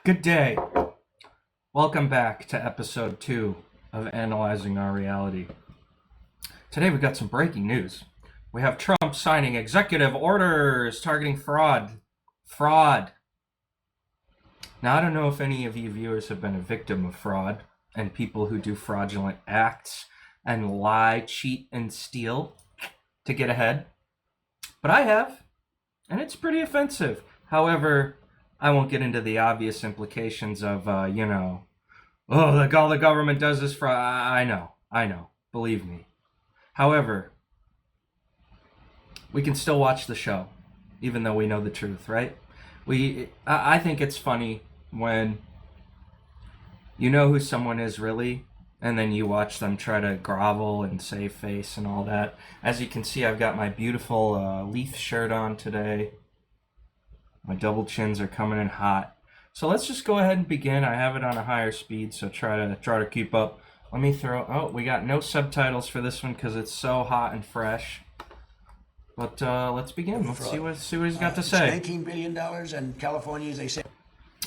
Good day. Welcome back to episode 2 of Analyzing Our Reality. Today we've got some breaking news. We have Trump signing executive orders targeting fraud. Now, I don't know if any of you viewers have been a victim of fraud and people who do fraudulent acts and lie, cheat, and steal to get ahead. But I have, and it's pretty offensive. However, I won't get into the obvious implications of, all the government does this for... I know. Believe me. However, we can still watch the show, even though we know the truth, right? I think it's funny when you know who someone is really, and then you watch them try to grovel and save face and all that. As you can see, I've got my beautiful Leaf shirt on today. My double chins are coming in hot. So let's just go ahead and begin. I have it on a higher speed, so try to keep up. Let me we got no subtitles for this one because it's so hot and fresh. But let's begin. Let's see what he's got to say. $19 billion, and California, as they say.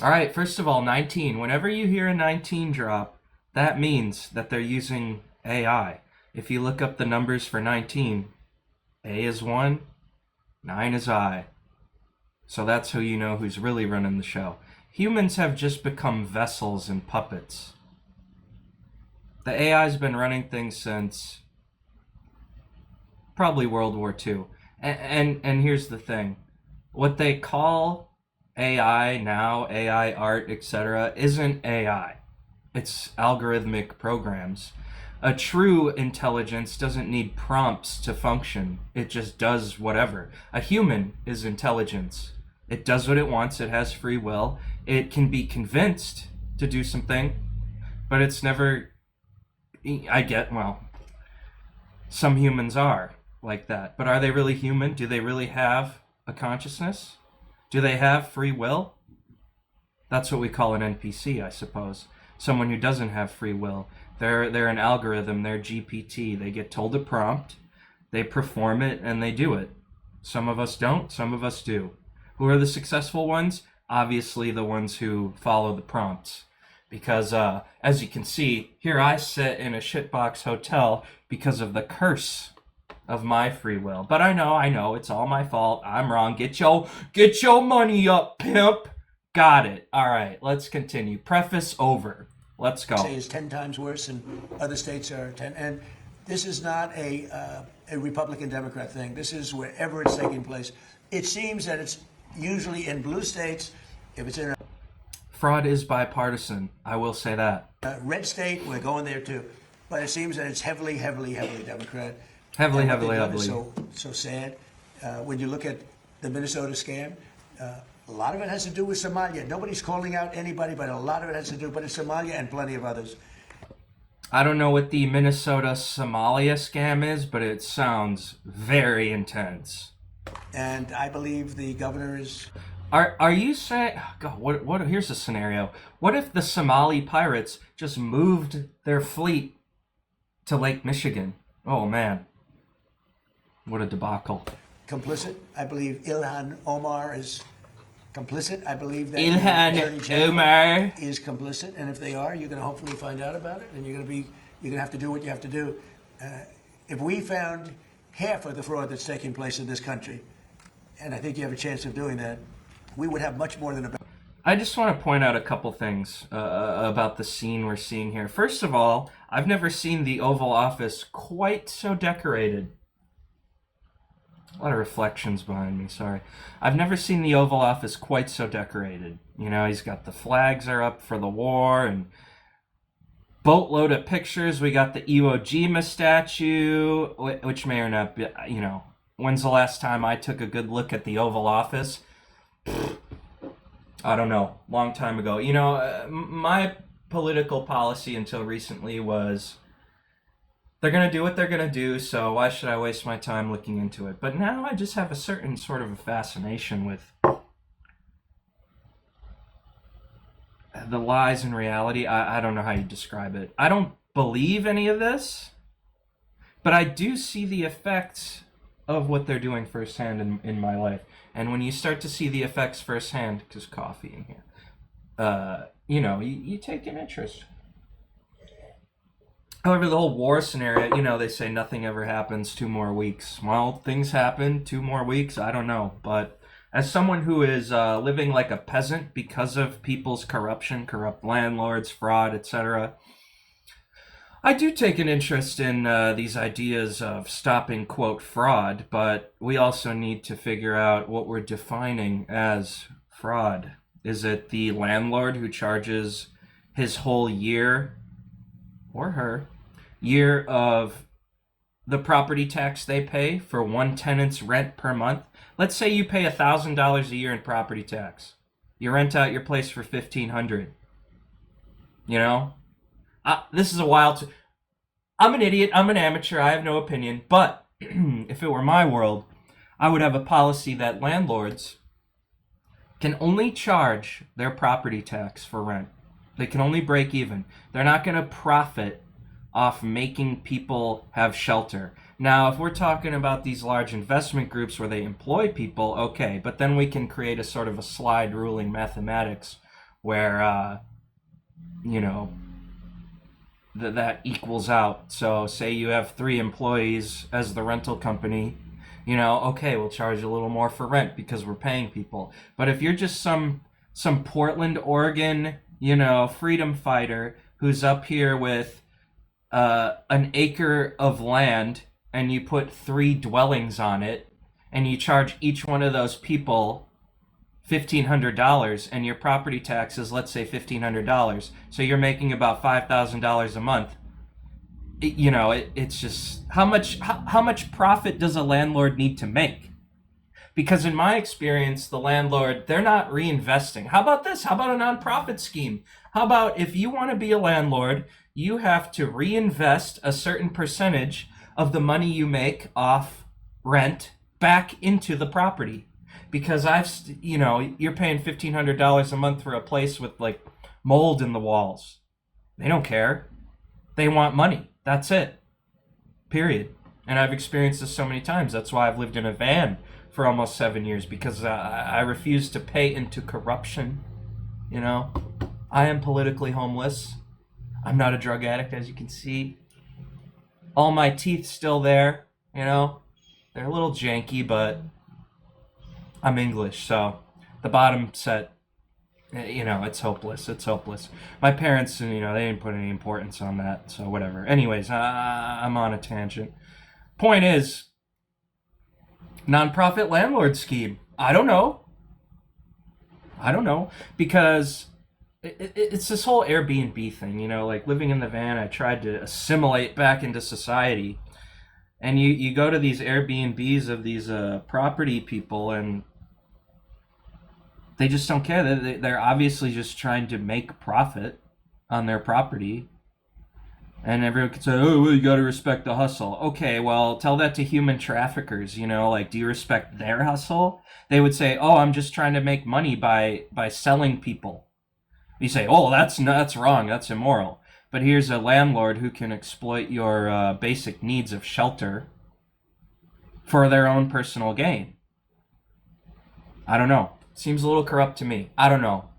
All right, first of all, 19. Whenever you hear a 19 drop, that means that they're using AI. If you look up the numbers for 19, A is 1, 9 is I. So that's who you know who's really running the show. Humans have just become vessels and puppets. The AI's been running things since probably World War II. And here's the thing. What they call AI now, AI art, etc., isn't AI. It's algorithmic programs. A true intelligence doesn't need prompts to function. It just does whatever. A human is intelligence. It does what it wants. It has free will. It can be convinced to do something, but it's never... some humans are like that. But are they really human? Do they really have a consciousness? Do they have free will? That's what we call an NPC, I suppose. Someone who doesn't have free will. They're an algorithm. They're GPT. They get told a prompt, they perform it, and they do it. Some of us don't. Some of us do. Who are the successful ones? Obviously the ones who follow the prompts. Because, as you can see, here I sit in a shitbox hotel because of the curse of my free will. But I know, it's all my fault. I'm wrong. Get your money up, pimp. Got it. All right, let's continue. Preface over. Let's go. Say is 10 times worse, and other states are 10. And this is not a Republican-Democrat thing. This is wherever it's taking place. It seems that it's usually in blue states. If it's in a fraud is bipartisan. I will say that. Red state, we're going there too. But it seems that it's heavily Democrat. Heavily. So sad. When you look at the Minnesota scam, a lot of it has to do with Somalia. Nobody's calling out anybody, but a lot of it has to do with Somalia and plenty of others. I don't know what the Minnesota Somalia scam is, but it sounds very intense. And I believe the governor is... Are you saying... God, what? Here's a scenario. What if the Somali pirates just moved their fleet to Lake Michigan? Oh, man. What a debacle. Complicit. I believe Ilhan Omar is complicit. I believe that Ilhan Omar is complicit. And if they are, you're going to hopefully find out about it. And you're going to have to do what you have to do. If we found half of the fraud that's taking place in this country, and I think you have a chance of doing that, we would have much more than a... I just want to point out a couple things about the scene we're seeing here. First of all, I've never seen the Oval Office quite so decorated. A lot of reflections behind me, sorry. I've never seen the Oval Office quite so decorated. You know, he's got the flags are up for the war and boatload of pictures. We got the Iwo Jima statue, which may or not be, when's the last time I took a good look at the Oval Office? I don't know. Long time ago. My political policy until recently was they're going to do what they're going to do, so why should I waste my time looking into it? But now I just have a certain sort of a fascination with the lies in reality. I don't know how you describe it. I don't believe any of this, but I do see the effects of what they're doing firsthand in my life. And when you start to see the effects firsthand, because coffee in here, you take an interest. However, the whole war scenario, they say nothing ever happens 2 more weeks. Well, things happen 2 more weeks. I don't know. But as someone who is living like a peasant because of people's corruption, corrupt landlords, fraud, etc., I do take an interest in these ideas of stopping, quote, fraud, but we also need to figure out what we're defining as fraud. Is it the landlord who charges his whole year, or her, year of the property tax they pay for one tenant's rent per month? Let's say you pay $1,000 a year in property tax. You rent out your place for $1,500. This is a wild... I'm an idiot. I'm an amateur. I have no opinion. But if it were my world, I would have a policy that landlords can only charge their property tax for rent. They can only break even. They're not going to profit off making people have shelter. Now, if we're talking about these large investment groups where they employ people, okay, but then we can create a sort of a slide ruling mathematics where, that equals out. So say you have 3 employees as the rental company, okay, we'll charge a little more for rent because we're paying people. But if you're just some Portland, Oregon, freedom fighter who's up here with an acre of land and you put 3 dwellings on it and you charge each one of those people $1,500 and your property tax is, let's say, $1,500, so you're making about $5,000 a month. It's just how much profit does a landlord need to make? Because in my experience, the landlord, they're not reinvesting. How about this? How about a nonprofit scheme? How about if you want to be a landlord, you have to reinvest a certain percentage of the money you make off rent back into the property? Because you're paying $1,500 a month for a place with like mold in the walls. They don't care. They want money. That's it. Period. And I've experienced this so many times. That's why I've lived in a van for almost 7 years, because I refuse to pay into corruption. I am politically homeless. I'm not a drug addict, as you can see. All my teeth still there. They're a little janky, but I'm English, so the bottom set, it's hopeless. It's hopeless. My parents, they didn't put any importance on that, so whatever. Anyways, I'm on a tangent. Point is, nonprofit landlord scheme. I don't know. Because it's this whole Airbnb thing, like living in the van. I tried to assimilate back into society. And you go to these Airbnbs of these property people, and they just don't care. They're obviously just trying to make profit on their property. And everyone could say, oh, well, you got to respect the hustle. Okay, well, tell that to human traffickers, do you respect their hustle? They would say, oh, I'm just trying to make money by selling people. You say, oh, that's wrong. That's immoral. But here's a landlord who can exploit your basic needs of shelter for their own personal gain. I don't know. Seems a little corrupt to me. I don't know.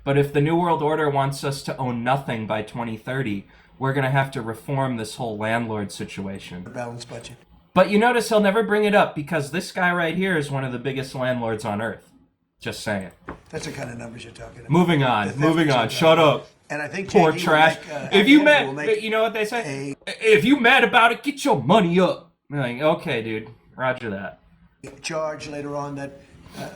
But if the New World Order wants us to own nothing by 2030, we're going to have to reform this whole landlord situation. Balanced budget. But you notice he'll never bring it up because this guy right here is one of the biggest landlords on earth. Just saying. That's the kind of numbers you're talking about. Moving on. Shut up. And I think poor JD trash. If you mad, you know what they say? If you mad about it, get your money up. I'm like, okay, dude. Roger that. Charge later on that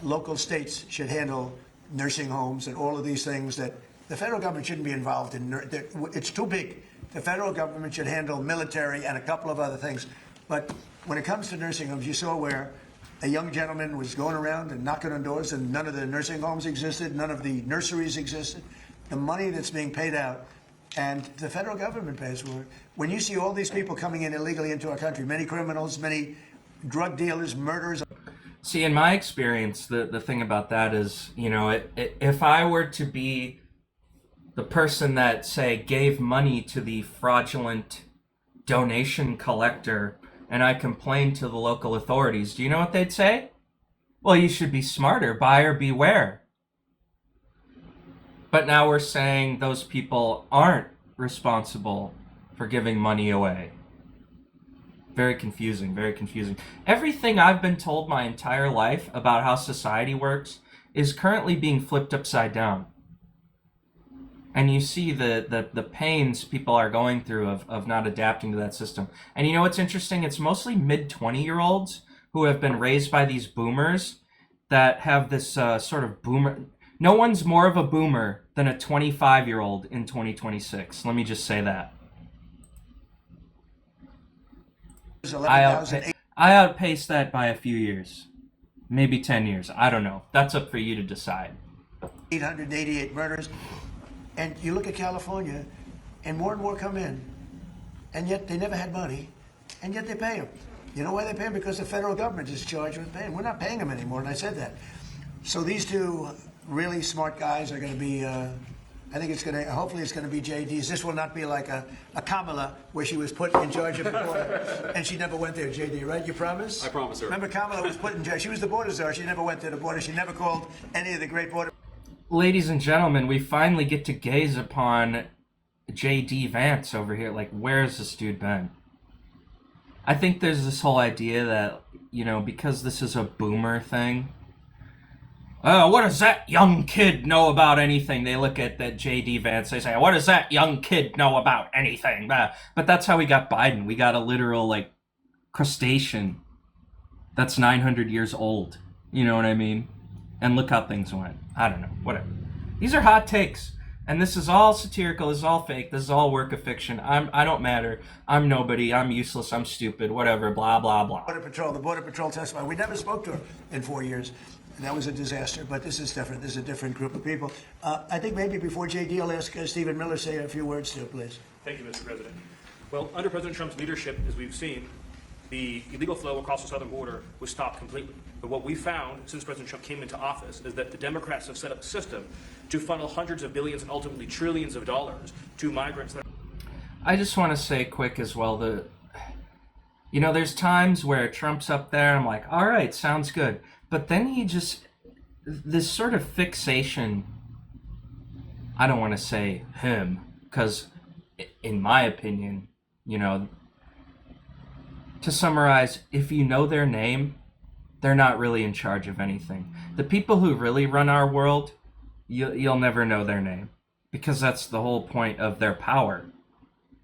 local states should handle nursing homes and all of these things that the federal government shouldn't be involved in. It's too big. The federal government should handle military and a couple of other things. But when it comes to nursing homes, you saw where a young gentleman was going around and knocking on doors and none of the nursing homes existed, none of the nurseries existed. The money that's being paid out, and the federal government pays for it. When you see all these people coming in illegally into our country, many criminals, many drug dealers, murderers. See, in my experience, the thing about that is, if I were to be the person that, say, gave money to the fraudulent donation collector and I complained to the local authorities, do you know what they'd say? Well, you should be smarter, buyer beware. But now we're saying those people aren't responsible for giving money away. Very confusing, very confusing. Everything I've been told my entire life about how society works is currently being flipped upside down. And you see the pains people are going through of not adapting to that system. And you know what's interesting? It's mostly mid-20-year-olds who have been raised by these boomers that have this sort of boomer... No one's more of a boomer than a 25-year-old in 2026. Let me just say that. I outpaced that by a few years. Maybe 10 years. I don't know. That's up for you to decide. 888 murders. And you look at California, and more come in, and yet they never had money, and yet they pay them. You know why they pay them? Because the federal government is charged with paying. We're not paying them anymore, and I said that. So these two really smart guys are going to be, I think it's going to, hopefully it's going to be JDs. This will not be like a Kamala, where she was put in charge of the border, and she never went there, JD, right? You promise? I promise, sir. Remember, Kamala was put in charge. She was the border czar. She never went to the border. She never called any of the great border. Ladies and gentlemen, we finally get to gaze upon J.D. Vance over here. Like, where's this dude been? I think there's this whole idea that, you know, because this is a boomer thing, what does that young kid know about anything? They look at that J.D. Vance, they say, what does that young kid know about anything? But that's how we got Biden. We got a literal, like, crustacean that's 900 years old. You know what I mean? And look how things went. I don't know. Whatever. These are hot takes. And this is all satirical. This is all fake. This is all work of fiction. I don't matter. I'm nobody. I'm useless. I'm stupid. Whatever. Blah, blah, blah. The Border Patrol testified. We never spoke to her in 4 years. And that was a disaster. But this is different. This is a different group of people. I think maybe before JD, I'll ask Stephen Miller say a few words too, please. Thank you, Mr. President. Well, under President Trump's leadership, as we've seen, the illegal flow across the southern border was stopped completely. But what we found since President Trump came into office is that the Democrats have set up a system to funnel hundreds of billions and ultimately trillions of dollars to migrants. I just want to say quick as well that, you know, there's times where Trump's up there, I'm like, all right, sounds good. But then he just, this sort of fixation, I don't want to say him, because in my opinion, you know, to summarize, if you know their name, they're not really in charge of anything. The people who really run our world, you'll never know their name, because that's the whole point of their power,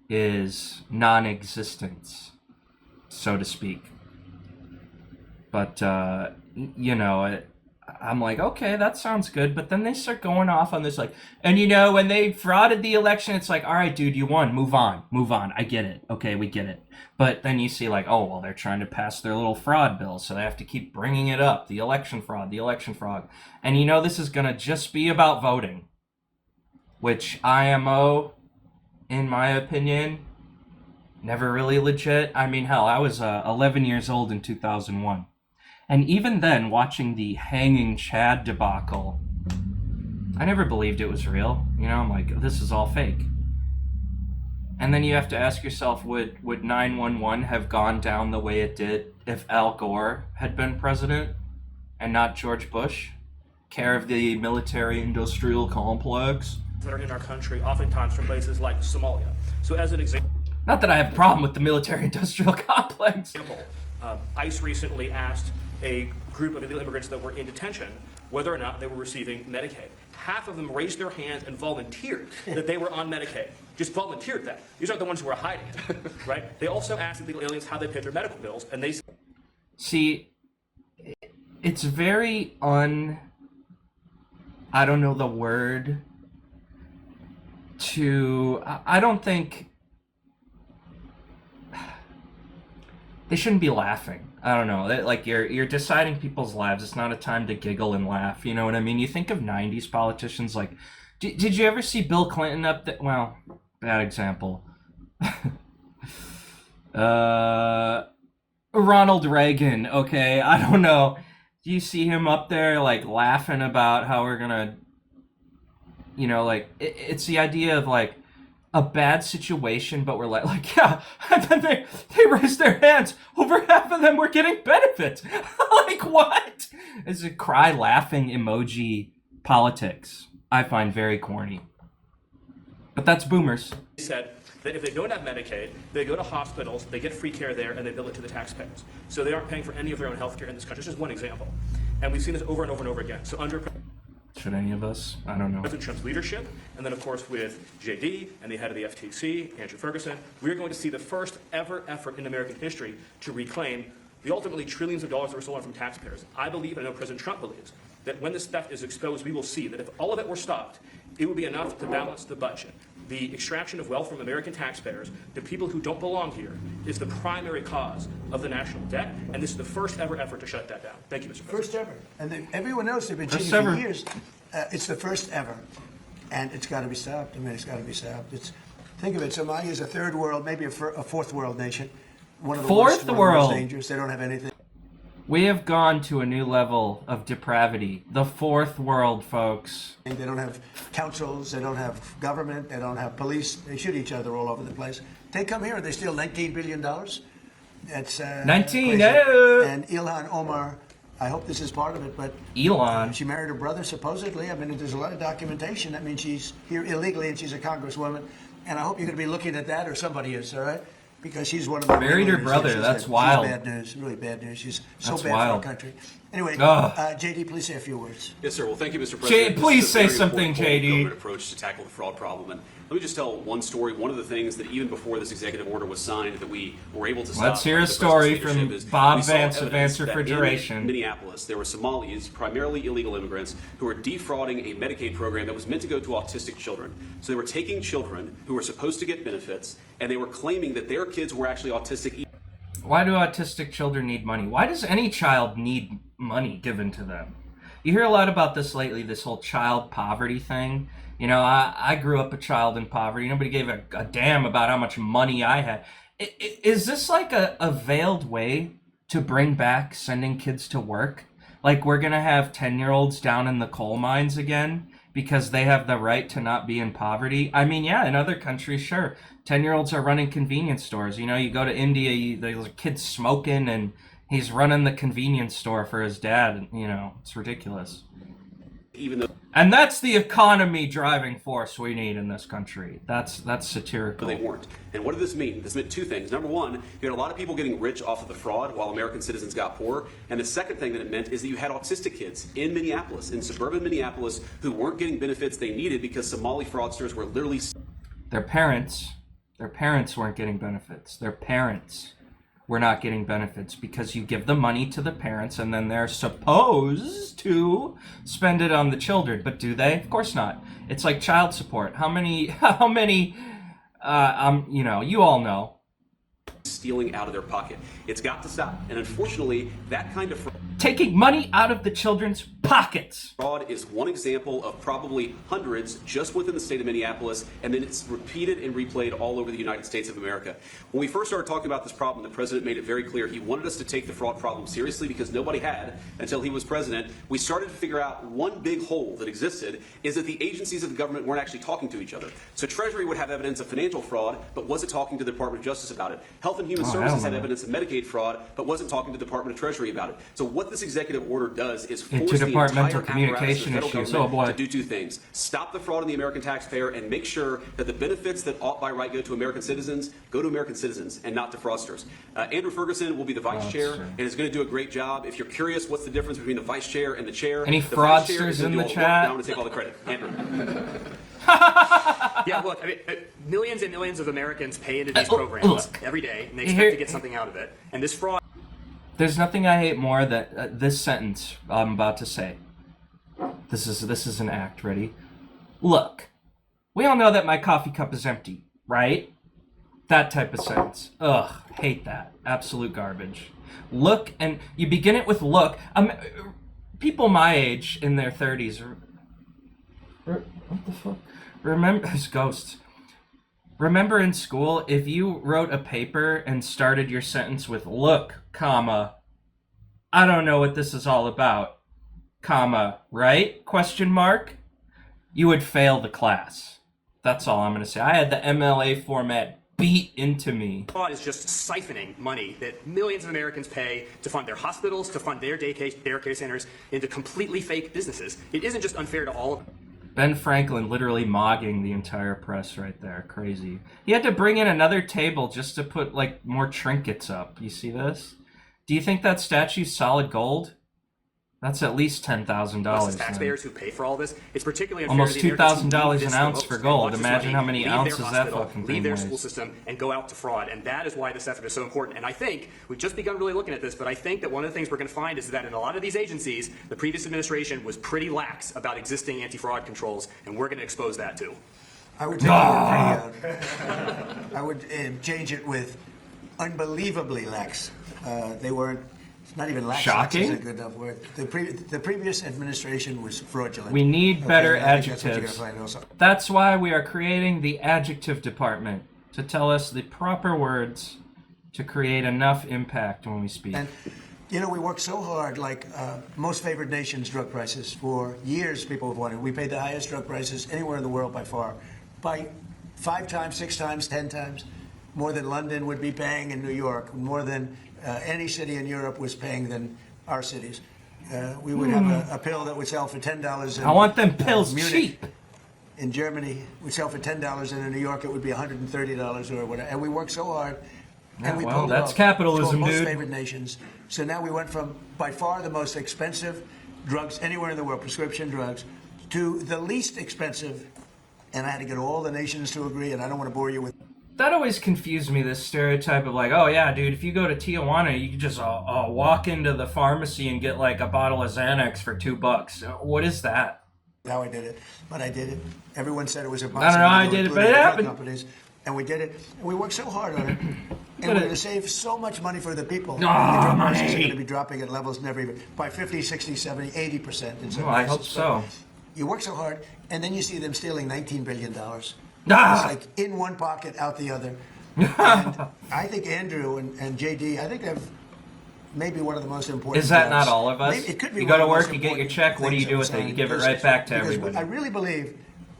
is non-existence, so to speak. But, you know, I'm like, okay, that sounds good. But then they start going off on this, like, and you know, when they frauded the election, it's like, all right, dude, you won. Move on. I get it. Okay, we get it. But then you see, like, oh, well, they're trying to pass their little fraud bill, so they have to keep bringing it up. The election fraud. And you know, this is going to just be about voting, which IMO, in my opinion, never really legit. I mean, hell, I was 11 years old in 2001. And even then, watching the hanging Chad debacle, I never believed it was real. You know, I'm like, this is all fake. And then you have to ask yourself, would 9/11 have gone down the way it did if Al Gore had been president and not George Bush? Care of the military-industrial complex. That are in our country, oftentimes from places like Somalia. So as an example... Not that I have a problem with the military-industrial complex. ICE recently asked a group of illegal immigrants that were in detention whether or not they were receiving Medicaid. Half of them raised their hands and volunteered that they were on Medicaid. Just volunteered that. These aren't the ones who are hiding it, right? They also asked illegal aliens how they paid their medical bills, and they... See, it's very I don't know the word to... I don't think... They shouldn't be laughing. I don't know. Like, you're deciding people's lives. It's not a time to giggle and laugh. You know what I mean? You think of 90s politicians like... Did you ever see Bill Clinton up there? Well, bad example. Ronald Reagan, okay? I don't know. Do you see him up there, like, laughing about how we're gonna... You know, like, it's the idea of, like, a bad situation, but we're like, yeah, and then they raised their hands. Over half of them were getting benefits. Like, what? It's a cry laughing emoji politics. I find very corny. But that's boomers. He said that if they don't have Medicaid, they go to hospitals, they get free care there, and they bill it to the taxpayers. So they aren't paying for any of their own health care in this country. It's just one example. And we've seen this over and over and over again. So under Should any of us? I don't know. President Trump's leadership, and then of course with JD and the head of the FTC, Andrew Ferguson, we're going to see the first ever effort in American history to reclaim the ultimately trillions of dollars that were stolen from taxpayers. I believe, and I know President Trump believes, that when this theft is exposed, we will see that if all of it were stopped, it would be enough to balance the budget. The extraction of wealth from American taxpayers, the people who don't belong here, is the primary cause of the national debt, and this is the first ever effort to shut that down. Thank you, Mr. President. First ever. And everyone knows they've been First cheating for ever. years. It's the first ever. And it's got to be stopped. I mean, it's got to be stopped. Think of it. Somalia is a third world, maybe a fourth world nation. One of the Fourth worst, one of the world. most dangerous. They don't have anything. We have gone to a new level of depravity. The fourth world, folks. They don't have councils. They don't have government. They don't have police. They shoot each other all over the place. They come here and they steal $19 billion. That's 19, crazy. oh. And Ilhan Omar, I hope this is part of it, but Elon. she married her brother, supposedly. I mean, there's a lot of documentation. That means she's here illegally and she's a congresswoman. And I hope you're going to be looking at that, or somebody is, all right? Because she's one of the Married her leaders. brother. She's That's she's wild. bad news, really bad news. She's so That's bad wild. for our country. Anyway, Ugh. JD, please say a few words. Yes, sir. Well, thank you, Mr. President. please This is a say very something, important JD. government approach to tackle the fraud problem. And let me just tell one story. One of the things that even before this executive order was signed that we were able to stop. Let's hear a under the story president's from leadership is Bob we saw Vance of evidence Vance that Refrigeration. In Minneapolis, there were Somalis, primarily illegal immigrants, who were defrauding a Medicaid program that was meant to go to autistic children. So they were taking children who were supposed to get benefits, and they were claiming that their kids were actually autistic. Why do autistic children need money? Why does any child need money given to them? You hear a lot about this lately, this whole child poverty thing. You know, I grew up a child in poverty. Nobody gave a damn about how much money I had. Is this like a veiled way to bring back sending kids to work? Like we're going to have 10-year-olds down in the coal mines again because they have the right to not be in poverty? I mean, yeah, in other countries, sure. 10-year-olds are running convenience stores. You know, you go to India, there's a kid smoking and he's running the convenience store for his dad. You know, it's ridiculous. Even though And that's the economy driving force we need in this country. That's satirical. they weren't. And what did this mean? This meant two things. Number one, you had a lot of people getting rich off of the fraud while American citizens got poor. And the second thing that it meant is that you had autistic kids in Minneapolis, in suburban Minneapolis, who weren't getting benefits they needed because Somali fraudsters were literally Their parents weren't getting benefits. Their parents were not getting benefits because you give the money to the parents and then they're supposed to spend it on the children. But do they? Of course not. It's like child support. How many, you know, you all know. stealing out of their pocket. It's got to stop. And unfortunately, that kind of Taking money out of the children's pockets. fraud is one example of probably hundreds just within the state of Minneapolis, and then it's repeated and replayed all over the United States of America. When we first started talking about this problem, the president made it very clear he wanted us to take the fraud problem seriously because nobody had until he was president. We started to figure out one big hole that existed is that the agencies of the government weren't actually talking to each other. So Treasury would have evidence of financial fraud, but wasn't talking to the Department of Justice about it. Health and Human Services had evidence of Medicaid fraud, but wasn't talking to the Department of Treasury about it. So what this executive order does is force the Interdepartmental entire communication apparatus of the issues. federal Oh, boy. government to do two things: stop the fraud on the American taxpayer and make sure that the benefits that ought by right go to American citizens and not to fraudsters. Andrew Ferguson will be the vice chair true. and is going to do a great job. If you're curious what's the difference between the vice chair and the chair, Any the vice chair fraudsters is gonna in do the all work, chat? and I'm going to take all the credit. Andrew. Yeah, look, I mean, millions and millions of Americans pay into these programs look. every day, and they Here- expect to get something out of it. And this fraud There's nothing I hate more that this sentence I'm about to say. This is an act. Ready? Look, we all know that my coffee cup is empty, right? That type of sentence. Ugh, hate that. Absolute garbage. Look, and you begin it with look. People my age in their 30s. What the fuck? Remember, as ghosts. Remember in school, if you wrote a paper and started your sentence with look, comma, I don't know what this is all about, comma, right? Question mark? You would fail the class. That's all I'm going to say. I had the MLA format beat into me. is just siphoning money that millions of Americans pay to fund their hospitals, to fund their daycare centers, into completely fake businesses. It isn't just unfair to all of them. Ben Franklin literally mogging the entire press right there. Crazy. He had to bring in another table just to put, like, more trinkets up. You see this? Do you think that statue's solid gold? That's at least $10,000. It's taxpayers who pay for all this. It's particularly unfair Almost to the Americans who $2,000 need an this ounce the for most, gold. and watch this Imagine money how many leave ounces their that hospital, fucking leave thing their weighs. school system, and go out to fraud. And that is why this effort is so important. And I think we've just begun really looking at this, but I think that one of the things we're going to find is that in a lot of these agencies, the previous administration was pretty lax about existing anti-fraud controls, and we're going to expose that too. I would take I would change it with unbelievably lax. They weren't. It's not even lax. Shocking? Lax isn't a good enough word. The previous administration was fraudulent. We need better and I think that's what you're adjectives. gonna find also. That's why we are creating the adjective department to tell us the proper words to create enough impact when we speak. And you know, we worked so hard, like most favored nations drug prices. For years, people have wanted. We paid the highest drug prices anywhere in the world by far, by 5 times, 6 times, 10 times, more than London would be paying in New York, more than any city in Europe was paying than our cities. We would have a pill that would sell for $10. I want them pills Munich, cheap. In Germany, would sell for $10, and in New York, it would be $130 or whatever. And we worked so hard. And we well, pulled it that's off. capitalism, It's called most dude. favored nations. So now we went from by far the most expensive drugs anywhere in the world, prescription drugs, to the least expensive. And I had to get all the nations to agree. And I don't want to bore you with. That always confused me, this stereotype of like, oh yeah, dude, if you go to Tijuana, you can just walk into the pharmacy and get like a bottle of Xanax for $2. What is that? How I did it, but I did it. Everyone said it was I impossible. don't know how I did it, but it including the drug happened. Companies, and we did it. And we worked so hard on it. And we're going to save so much money for the people. The drug prices are going to be dropping at levels never even by 50, 60, 70, 80% in some Well, I cases. hope so. You work so hard, and then you see them stealing $19 billion. It's like in one pocket, out the other. And I think Andrew and JD, I think they've maybe one of the most important. Is that jobs. not all of us? Maybe it could be You one go to of the most work, you get your important check, what do you things do that with it? was You give it done in right back to because everybody. I really believe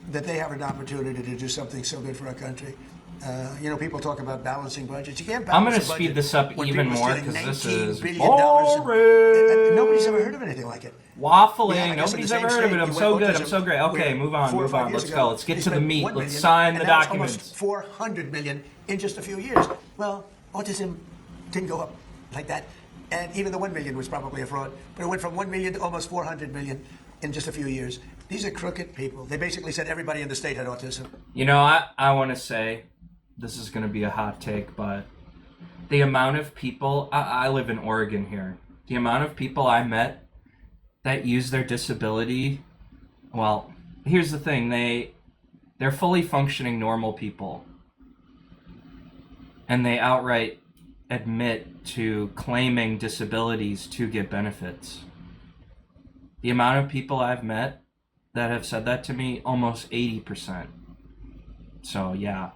that they have an opportunity to do something so good for our country. You know, people talk about balancing budgets. You can't balance I'm going to a budget speed this up when even people more are stealing because this $19 is billion boring. and nobody's ever heard of anything like it. Waffling. Yeah, I guess in Nobody's the ever same heard of it. state, I'm you so went good. I'm autism, so great. Okay, where move on. 4 or Move 5 on. years Let's ago, go. Let's get they to the spent meat. $1 Let's billion, sign the and now it's documents. almost $400 million in just a few years. Well, autism didn't go up like that, and even the $1 million was probably a fraud. But it went from $1 million to almost $400 million in just a few years. These are crooked people. They basically said everybody in the state had autism. You know, I want to say, this is going to be a hot take, but the amount of people, I live in Oregon here, the amount of people I met that use their disability, well, here's the thing, they're fully functioning normal people, and they outright admit to claiming disabilities to get benefits. The amount of people I've met that have said that to me, almost 80%. So, yeah.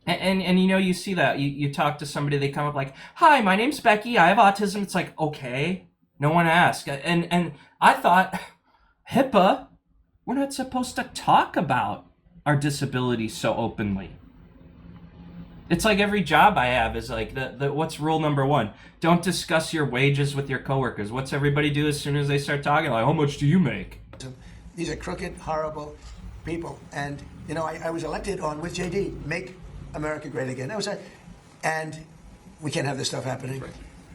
And you know, you see that. You talk to somebody, they come up like, hi, my name's Becky, I have autism. It's like, okay, no one asked. And I thought, HIPAA, we're not supposed to talk about our disabilities so openly. It's like every job I have is like, what's rule number 1? Don't discuss your wages with your coworkers. What's everybody do as soon as they start talking? Like, how much do you make? These are crooked, horrible people. And, you know, I was elected on with JD, Make America Great Again. And we can't have this stuff happening. Right.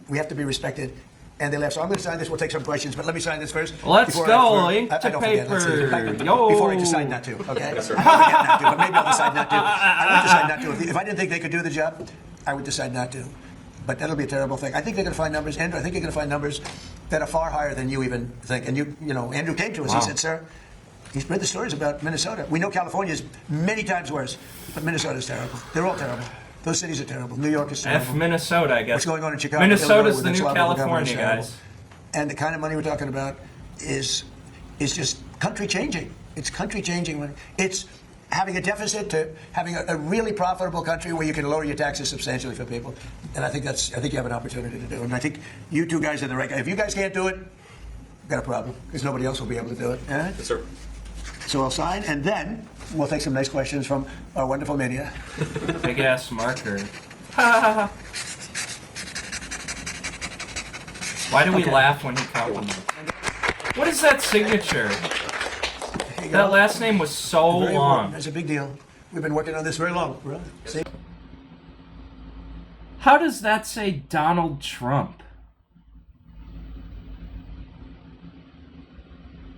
We have to be respected. And they left. So I'm going to sign this. We'll take some questions, but let me sign this first. Let's go. Ink to paper. Yo. Before I decide not to, okay? Yes, sir. I don't forget not to, but maybe I'll decide not to. I would decide not to. If I didn't think they could do the job, I would decide not to. But that'll be a terrible thing. I think they're going to find numbers, Andrew. I think you're going to find numbers that are far higher than you even think. And you know, Andrew came to us. Wow. He said, sir, he's read the stories about Minnesota. We know California is many times worse, but Minnesota's terrible. They're all terrible. Those cities are terrible. New York is terrible. F Minnesota, I guess. What's going on in Chicago? Minnesota's the Illinois, new California, guys. And the kind of money we're talking about is just country changing. It's country changing. It's having a deficit to having a really profitable country where you can lower your taxes substantially for people. And I think you have an opportunity to do it. And I think you two guys are the right guys. If you guys can't do it, you've got a problem because nobody else will be able to do it. Right? Yes, sir. So I'll sign, and then we'll take some nice questions from our wonderful media. Big ass marker. Why do we laugh when he compliments? What is that signature? you That go. last name was so Very long. important. It's a big deal. We've been working on this very long. Really. See? How does that say Donald Trump?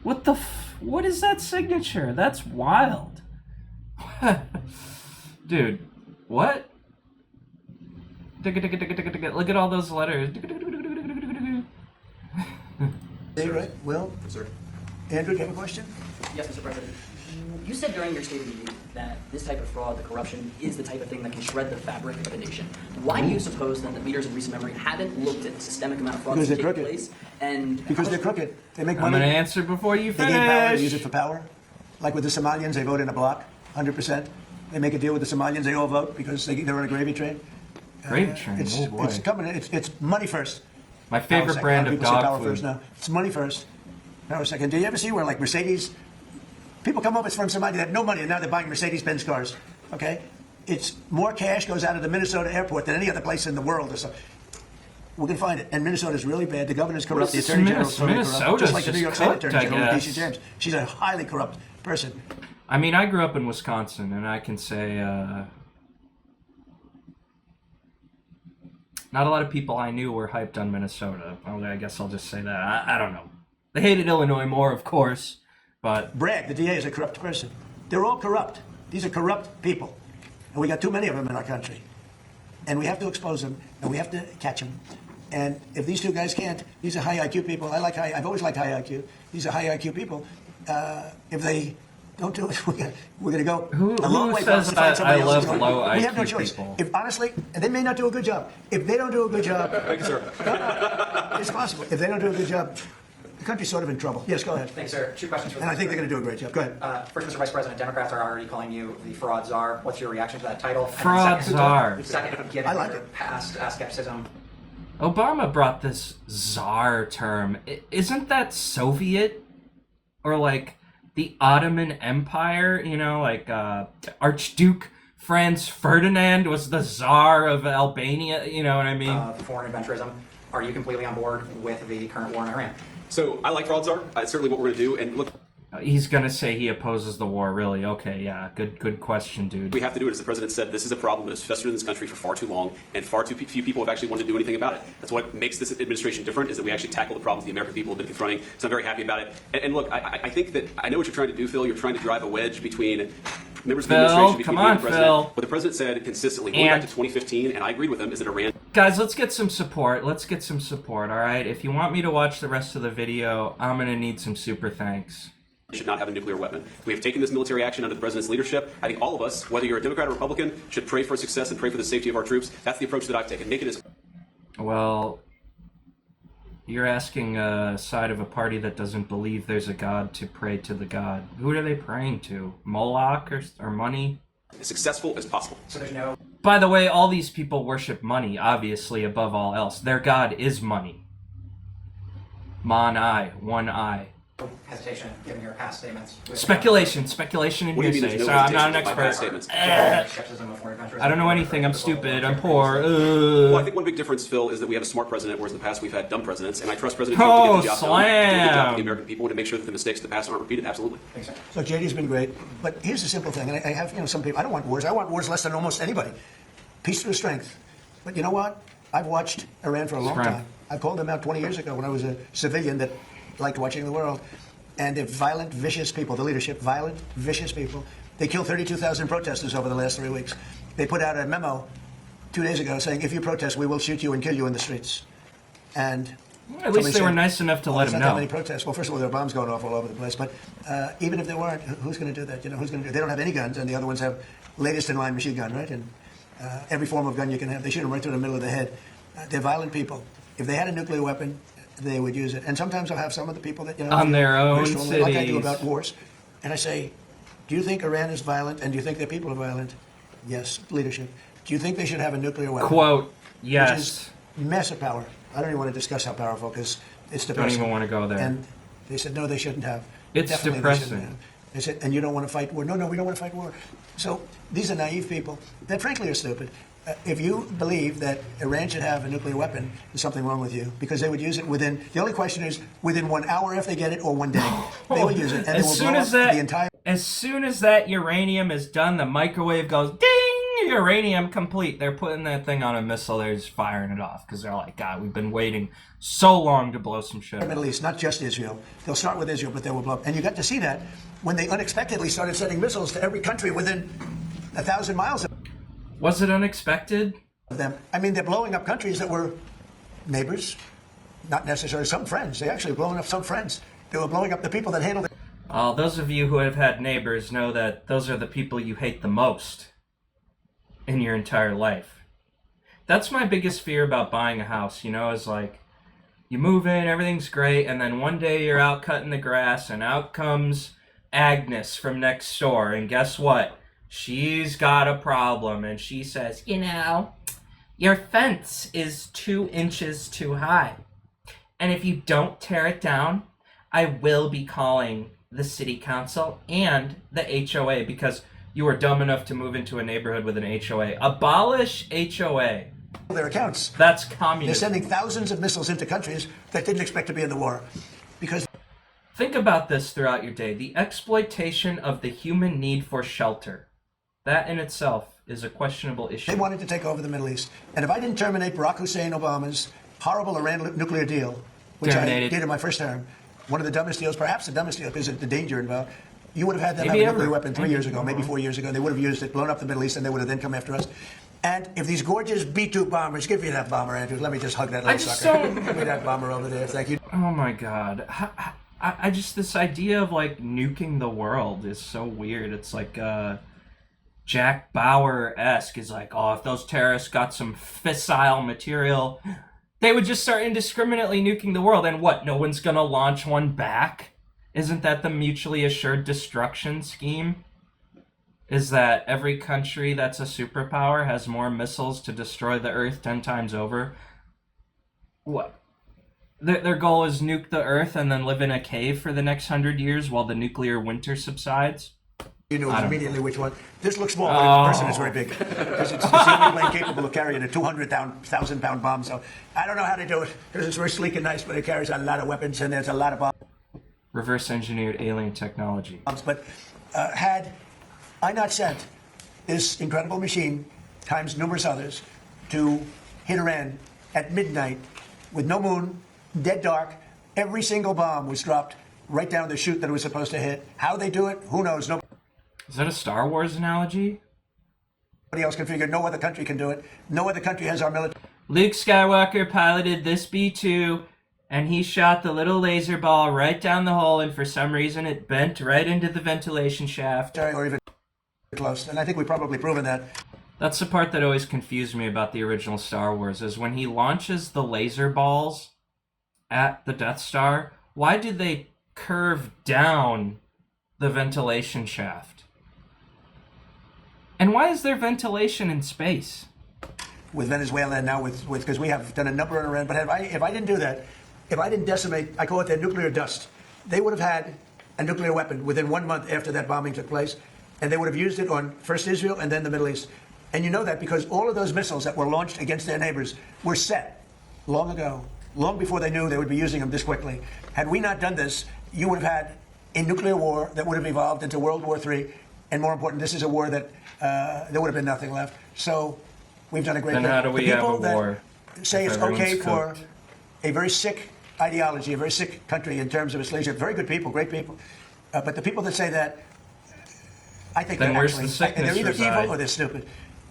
What the what is that signature? That's wild. Dude, what? Look at all those letters. See, right? Will? Sir. Andrew, do you have a question? Yes, Mr. President. You said during your State of the Union that this type of fraud, the corruption, is the type of thing that can shred the fabric of a nation. Why do you suppose then that leaders in recent memory haven't looked at the systemic amount of fraud Because that's they're taking crooked. place? And Because they're crooked. They make I'm money. gonna answer before you They gain power. They use it finish. for power. Like with the Somalians, they vote in a block, 100%. They make a deal with the Somalians. They all vote because they're on a gravy train. Gravy train. It's, Oh boy. it's coming. It's money first. My Power favorite second. brand A lot of people say dog power food. first now. It's money first. Power second. Did you ever see where like Mercedes? People come up from Somalia that have no money and now they're buying Mercedes-Benz cars. Okay, it's more cash goes out of the Minnesota airport than any other place in the world or so. We can find it. And Minnesota's really bad. The governor's corrupt. The is attorney this general's totally corrupt. Minnesota's Just like the New just York State cooked, attorney I general, guess. Leticia James. She's a highly corrupt person. I mean, I grew up in Wisconsin, and I can say not a lot of people I knew were hyped on Minnesota. Well, I guess I'll just say that. I don't know. They hated Illinois more, of course, but Bragg, the DA, is a corrupt person. They're all corrupt. These are corrupt people. And we got too many of them in our country. And we have to expose them, and we have to catch them. And if these two guys can't, these are high IQ people. I've always liked high IQ. These are high IQ people. If they don't do it, we're going to go Who a long way says to find somebody I else. love low We have no IQ choice. people? If honestly, and they may not do a good job. If they don't do a good job, Thank you, sir. it's possible. If they don't do a good job, the country's sort of in trouble. Yes, go ahead. Thanks, sir. Two questions for the And I think they're going to do a great job. Go ahead. First, Mr. Vice President, Democrats are already calling you the fraud czar. What's your reaction to that title? And then Fraud second- czar. Second, given I like your it. past skepticism. Obama brought this czar term. Isn't that Soviet? Or like the Ottoman Empire? You know, like Archduke Franz Ferdinand was the czar of Albania. You know what I mean? Of foreign adventurism. Are you completely on board with the current war in Iran? So I like fraud czar. It's certainly what we're going to do. And look, He's gonna say he opposes the war. Really? Okay, yeah. Good question, dude. we have to do it. As the president said, this is a problem that has festered in this country for far too long, and far too few people have actually wanted to do anything about it. That's what makes this administration different, is that we actually tackle the problems the American people have been confronting. So I'm very happy about it. And look, I think that I know what you're trying to do, Phil. You're trying to drive a wedge between members of the Phil, administration, between come me and on, the president. Phil. What the president said consistently, going back And- to 2015, and I agreed with him, is that Iran Guys, let's get some support. Let's get some support. All right. If you want me to watch the rest of the video, I'm gonna need some super thanks. should not have a nuclear weapon. We have taken this military action under the president's leadership. I think all of us, whether you're a Democrat or Republican, should pray for success and pray for the safety of our troops. That's the approach that I've taken. Make it as Well, you're asking a side of a party that doesn't believe there's a God to pray to the God. Who are they praying to? Moloch or money? successful as possible. So there's no By the way, all these people worship money, obviously, above all else. Their God is money. Mon eye, one eye. hesitation given your past statements. with, Speculation and What do you mean hearsay. there's no So I'm not an hesitation by past expert. statements? skepticism of foreign adventurism. I don't know anything. I'm stupid. I'm poor. Well, I think one big difference, Phil, is that we have a smart president, whereas in the past we've had dumb presidents, and I trust President Trump to get the job done, do a good job for the American people, and to make sure that the mistakes of the past aren't repeated. Absolutely. Thanks, sir. So JD's been great, but here's the simple thing, and I have, some people, I don't want wars. I want wars less than almost anybody. Peace through strength. But you know what? I've watched Iran for a long Strength. time. I called them out 20 years ago when I was a civilian that liked watching the world. And they're violent, vicious people, the leadership, violent, vicious people. They killed 32,000 protesters over the last 3 weeks. They put out a memo 2 days ago saying, if you protest, we will shoot you and kill you in the streets. And At least they were nice enough to let there's him not that know. many protests. Well, first of all, there are bombs going off all over the place. But even if there weren't, who's going to do that? Who's going to do? They don't have any guns, and the other ones have latest in line machine gun, right? And every form of gun you can have. They shoot them right through the middle of the head. They're violent people. If they had a nuclear weapon, they would use it. And sometimes I'll have some of the people that On their own very strongly, like I do cities. about wars, and I say, do you think Iran is violent, and do you think their people are violent? Yes, leadership. Do you think they should have a nuclear weapon? Quote, Which yes. is massive power. I don't even want to discuss how powerful, because it's Don't depressing. even want to go there. And they said, no, they shouldn't have. It's Definitely they shouldn't depressing. have. They said, and you don't want to fight war. No, we don't want to fight war. So these are naive people that frankly are stupid. If you believe that Iran should have a nuclear weapon, there's something wrong with you, because they would use it within. The only question is within 1 hour if they get it, or 1 day. They will use it, and it will blow up the entire. As soon as that uranium is done, the microwave goes ding, uranium complete. They're putting that thing on a missile. They're just firing it off because they're like, God, we've been waiting so long to blow some shit up. Middle East, not just Israel. They'll start with Israel, but they will blow up. And you got to see that when they unexpectedly started sending missiles to every country within 1,000 miles of Was it unexpected? them. I mean, they're blowing up countries that were neighbors, not necessarily some friends. They actually blowing up some friends. They were blowing up the people that handled it. Those of you who have had neighbors know that those are the people you hate the most in your entire life. That's my biggest fear about buying a house, you know, is like, you move in, everything's great, and then one day you're out cutting the grass, and out comes Agnes from next door, and guess what? She's got a problem, and she says, you know, your fence is 2 inches too high, and if you don't tear it down, I will be calling the city council and the HOA because you were dumb enough to move into a neighborhood with an HOA. Abolish HOA. Their accounts. That's They're communism. sending thousands of missiles into countries that didn't expect to be in the war, because Think about this throughout your day. The exploitation of the human need for shelter. That in itself is a questionable issue. they wanted to take over the Middle East. And if I didn't terminate Barack Hussein Obama's horrible Iran nuclear deal, which Terminated. I did in my first term, one of the dumbest deals, perhaps the dumbest deal, because of the danger involved, you would have had them Maybe have a ever. nuclear weapon 3 Maybe. years ago, maybe 4 years ago. They would have used it, blown up the Middle East, and they would have then come after us. And if these gorgeous B-2 bombers, give me that bomber, Andrews. Let me just hug that little just sucker. don't- Give me that bomber over there. Thank you. Oh my god. I just, this idea of like nuking the world is so weird. It's like Jack Bauer-esque is like, oh, if those terrorists got some fissile material, they would just start indiscriminately nuking the world. And what, no one's gonna launch one back? Isn't that the mutually assured destruction scheme? Is that every country that's a superpower has more missiles to destroy the Earth 10 times over? What? Their goal is nuke the Earth and then live in a cave for the next 100 years while the nuclear winter subsides? You knew I don't immediately which one. This looks small, but in person it's very big. Because it's the only plane capable of carrying a 200,000-pound bomb. So I don't know how to do it, because it's very sleek and nice, but it carries a lot of weapons, and there's a lot of Reverse engineered alien technology. bombs. But had I not sent this incredible machine, times numerous others, to hit Iran at midnight with no moon, dead dark, every single bomb was dropped right down the chute that it was supposed to hit. How they do it, who knows? Nobody Is that a Star Wars analogy? else can figure. No other country can do it. No other country has our military Luke Skywalker piloted this B-2 and he shot the little laser ball right down the hole, and for some reason it bent right into the ventilation shaft. or even close. And I think we've probably proven that. That's the part that always confused me about the original Star Wars, is when he launches the laser balls at the Death Star, why did they curve down the ventilation shaft? And why is there ventilation in space? With Venezuela and now with because we have done a number on Iran. But if I didn't do that, if I didn't decimate, I call it their nuclear dust, they would have had a nuclear weapon within 1 month after that bombing took place, and they would have used it on first Israel and then the Middle East. And you know that because all of those missiles that were launched against their neighbors were set long ago, long before they knew they would be using them this quickly. Had we not done this, you would have had a nuclear war that would have evolved into World War III. And more important, this is a war that there would have been nothing left. So we've done a great Then thing. how do we The have people a that war say if it's okay everyone's for cooked? a very sick ideology, a very sick country in terms of its leadership. Very good people, great people. But the people that say that, I think Then they're where's the actually sickness they're either reside? evil or they're stupid.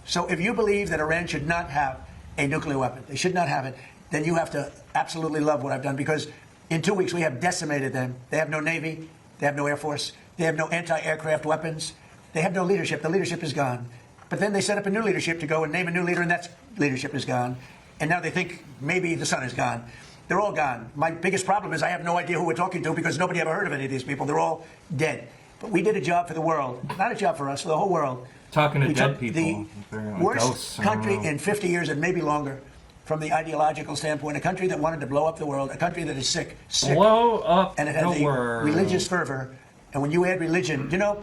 So if you believe that Iran should not have a nuclear weapon, they should not have it, then you have to absolutely love what I've done, because in 2 weeks we have decimated them. They have no Navy, they have no Air Force, they have no anti-aircraft weapons, they have no leadership. The leadership is gone. But then they set up a new leadership to go and name a new leader, and that leadership is gone. And now they think maybe the sun is gone. They're all gone. My biggest problem is I have no idea who we're talking to, because nobody ever heard of any of these people. They're all dead. But we did a job for the world, not a job for us, for the whole world. Talking to We dead took people. the They're like worst ghosts, I don't country know. in 50 years and maybe longer from the ideological standpoint, a country that wanted to blow up the world, a country that is sick, Blow up and it had the the world. religious fervor. And when you add religion, you know,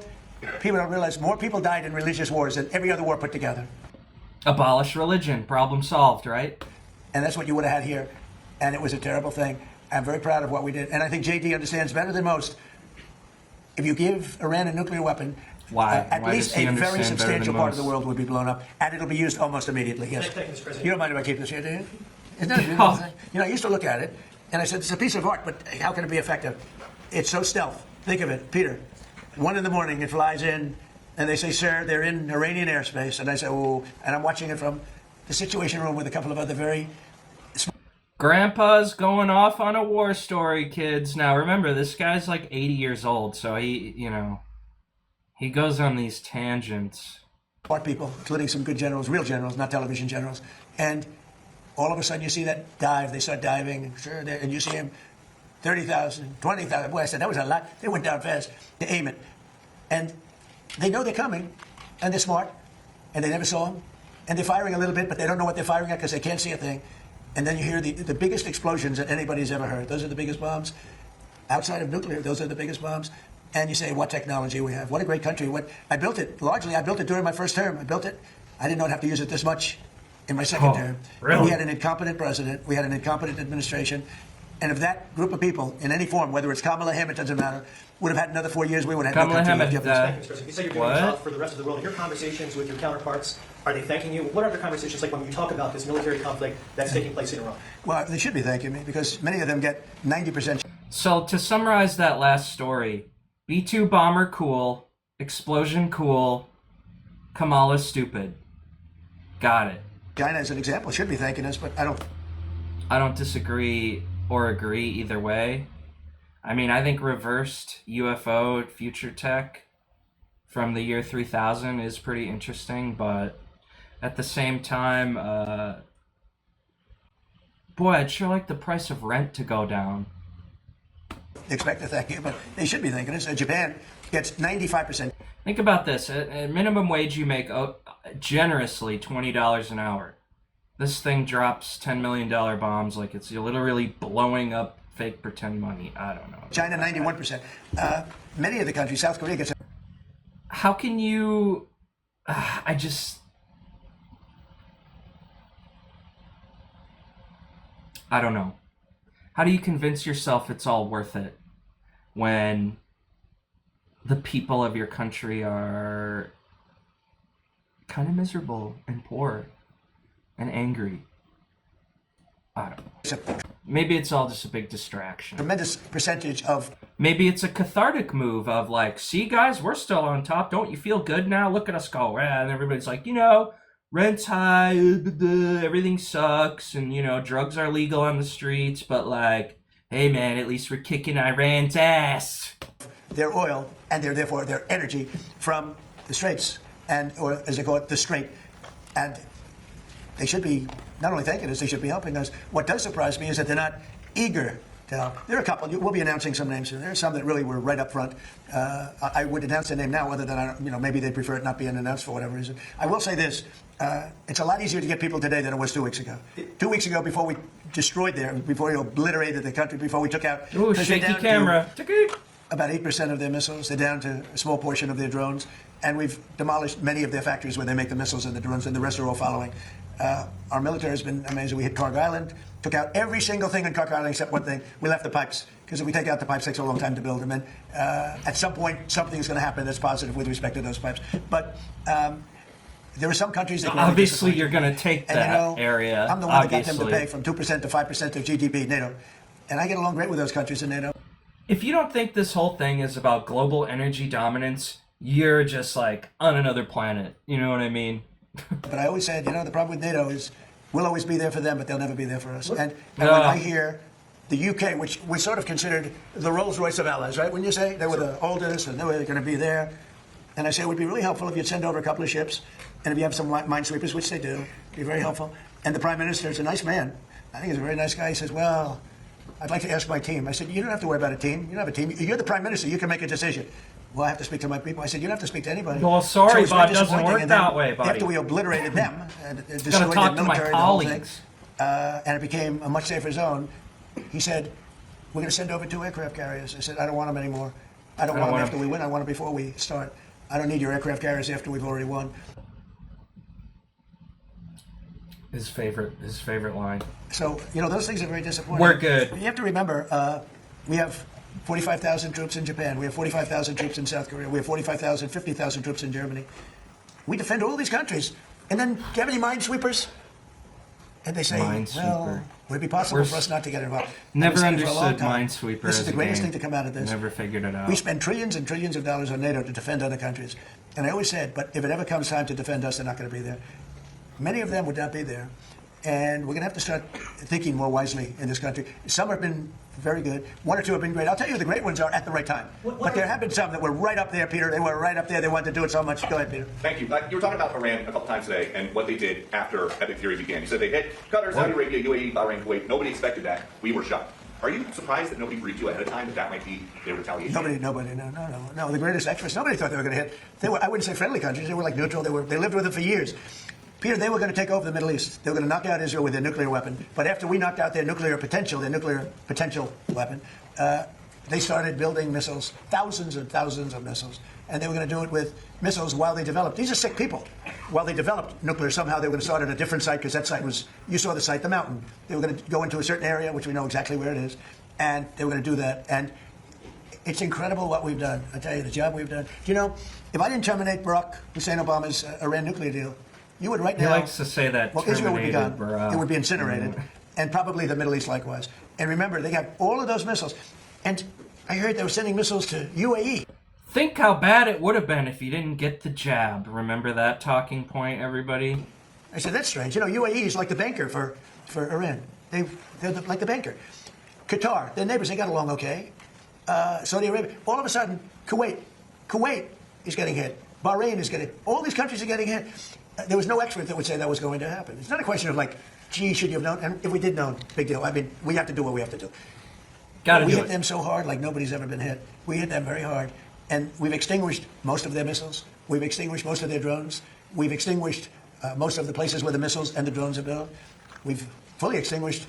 people don't realize more people died in religious wars than every other war put together. Abolish religion. Problem solved, right? And that's what you would have had here. And it was a terrible thing. I'm very proud of what we did. And I think JD understands better than most. If you give Iran a nuclear weapon, Why? at Why least does he a very understand better substantial than part of the most? world would be blown up. And it'll be used almost immediately, yes. Thank you, Mr. President. You don't mind if I keep this here, do you? Isn't that a beautiful thing? You know, I used to look at it, and I said, it's a piece of art, but how can it be effective? It's so stealth. Think of it, Peter. 1 a.m, it flies in, and they say, sir, they're in Iranian airspace. And I say, oh, and I'm watching it from the Situation Room with a couple of other very... Grandpa's going off on a war story, kids. Now, remember, this guy's like 80 years old, so he, you know, he goes on these tangents. smart people, including some good generals, real generals, not television generals. And all of a sudden you see that dive, they start diving, and, sure, and you see him 30,000, 20,000. Boy, I said, that was a lot. They went down fast to aim it. And they know they're coming, and they're smart, and they never saw them. And they're firing a little bit, but they don't know what they're firing at because they can't see a thing. And then you hear the biggest explosions that anybody's ever heard. Those are the biggest bombs. Outside of nuclear, those are the biggest bombs. And you say, what technology we have. What a great country. I built it, largely, I built it during my first term. I built it. I did not have to use it this much in my second term. Really? But we had an incompetent president. We had an incompetent administration. And if that group of people, in any form, whether it's Kamala, him, it doesn't matter, would have had another 4 years, we would have had Kamala no country Hamid, left. Thank you, Mr. President. You said you're doing your job for the rest of the world. In your conversations with your counterparts, are they thanking you? What are the conversations like when you talk about this military conflict that's taking place in Iran? Well, they should be thanking me because many of them get 90%. So, to summarize that last story, B-2 bomber cool, explosion cool, Kamala stupid. Got it. China, as an example, should be thanking us, but I don't. Disagree or agree either way. I mean, I think reversed UFO future tech from the year 3000 is pretty interesting, but at the same time, boy, I'd sure like the price of rent to go down. Expect to thank you, but they should be thanking us. Japan gets 95%. Think about this. At minimum wage, you make generously $20 an hour. This thing drops $10 million bombs like it's literally blowing up fake pretend money. I don't know. China, 91%. Many of the countries, South Korea gets... How can you... I don't know. How do you convince yourself it's all worth it when the people of your country are kind of miserable and poor and angry? I don't know. Maybe it's all just a big distraction. Tremendous percentage of... Maybe it's a cathartic move of like, see guys, we're still on top. Don't you feel good now? Look at us go. And everybody's like, you know, rent's high, everything sucks, and, you know, drugs are legal on the streets, but like, hey man, at least we're kicking Iran's ass. Their oil and therefore their energy from the Straits, and or as they call it, the Strait. And they should be not only thanking us, they should be helping us. What does surprise me is that they're not eager to help. There are a couple. We'll be announcing some names soon. There are some that really were right up front. I would announce their name now, other than maybe they prefer it not being announced for whatever reason. I will say this: it's a lot easier to get people today than it was 2 weeks ago. 2 weeks ago, before we destroyed before we obliterated the country, before we took out. Ooh, shaky camera. About 8% of their missiles. They're down to a small portion of their drones, and we've demolished many of their factories where they make the missiles and the drones, and the rest are all following. Our military has been amazing. We hit Carg Island, took out every single thing in Carg Island except one thing. We left the pipes, because if we take out the pipes, it takes a long time to build them. And at some point, something's going to happen that's positive with respect to those pipes. But there are some countries that... Obviously, you're going to take that and, area. I'm the one that got them to pay from 2% to 5% of GDP, NATO. And I get along great with those countries in NATO. If you don't think this whole thing is about global energy dominance, you're just like on another planet. You know what I mean? But I always said, the problem with NATO is we'll always be there for them, but they'll never be there for us. And when I hear the UK, which was sort of considered the Rolls-Royce of allies, right? When you say they were the oldest and they were going to be there. And I say it would be really helpful if you'd send over a couple of ships, and if you have some minesweepers, which they do, it'd be very helpful. And the Prime Minister is a nice man. I think he's a very nice guy. He says, well, I'd like to ask my team. I said, you don't have to worry about a team. You don't have a team. You're the Prime Minister. You can make a decision. Well, I have to speak to my people. I said, you don't have to speak to anybody. Well, sorry, it's but very it doesn't disappointing. work And then that way, buddy. After we obliterated them and Gotta destroyed their talk to my military, the whole thing, colleagues. and it became a much safer zone, he said, we're going to send over 2 aircraft carriers. I said, I don't want them anymore. I don't want them after we win. I want them before we start. I don't need your aircraft carriers after we've already won. His favorite line. So, those things are very disappointing. We're good. You have to remember, we have 45,000 troops in Japan. We have 45,000 troops in South Korea. We have 45,000, 50,000 troops in Germany. We defend all these countries. And then, do you have any minesweepers? And they say, well, would it be possible for us not to get involved? Never understood Minesweeper This is as the a greatest game. thing to come out of this. Never figured it out. We spend trillions and trillions of dollars on NATO to defend other countries. And I always said, but if it ever comes time to defend us, they're not going to be there. Many of them would not be there. And we're going to have to start thinking more wisely in this country. Some have been very good. One or two have been great. I'll tell you, the great ones are at the right time. But there have been some that were right up there, Peter. They were right up there. They wanted to do it so much. Go ahead, Peter. Thank you. You were talking about Iran a couple times today and what they did after Epic Fury began. You said they hit Qatar, Saudi Arabia, UAE, Bahrain, Kuwait. Nobody expected that. We were shocked. Are you surprised that nobody briefed you ahead of time that might be their retaliation? Nobody, no. The greatest experts, nobody thought they were going to hit. They were, I wouldn't say friendly countries. They were like neutral. They lived with it for years. Peter, they were going to take over the Middle East. They were going to knock out Israel with their nuclear weapon. But after we knocked out their nuclear potential weapon, they started building missiles, thousands and thousands of missiles. And they were going to do it with missiles while they developed. These are sick people. While they developed nuclear, somehow they were going to start at a different site, because that site was, you saw the site, the mountain. They were going to go into a certain area, which we know exactly where it is, and they were going to do that. And it's incredible what we've done. I tell you, the job we've done. Do you know, if I didn't terminate Barack Hussein Obama's Iran nuclear deal, you would right now... He likes to say that. Well, Israel would be gone. Barack. It would be incinerated. And probably the Middle East likewise. And remember, they got all of those missiles. And I heard they were sending missiles to UAE. Think how bad it would have been if you didn't get the jab. Remember that talking point, everybody? I said, that's strange. UAE is like the banker for Iran. They're like the banker. Qatar, their neighbors, they got along okay. Saudi Arabia. All of a sudden, Kuwait is getting hit. Bahrain is getting hit. All these countries are getting hit. There was no expert that would say that was going to happen. It's not a question of like, gee, should you have known? And if we did know, big deal. I mean, we have to do what we have to do. We hit them so hard like nobody's ever been hit. We hit them very hard. And we've extinguished most of their missiles. We've extinguished most of their drones. We've extinguished most of the places where the missiles and the drones are built. We've fully extinguished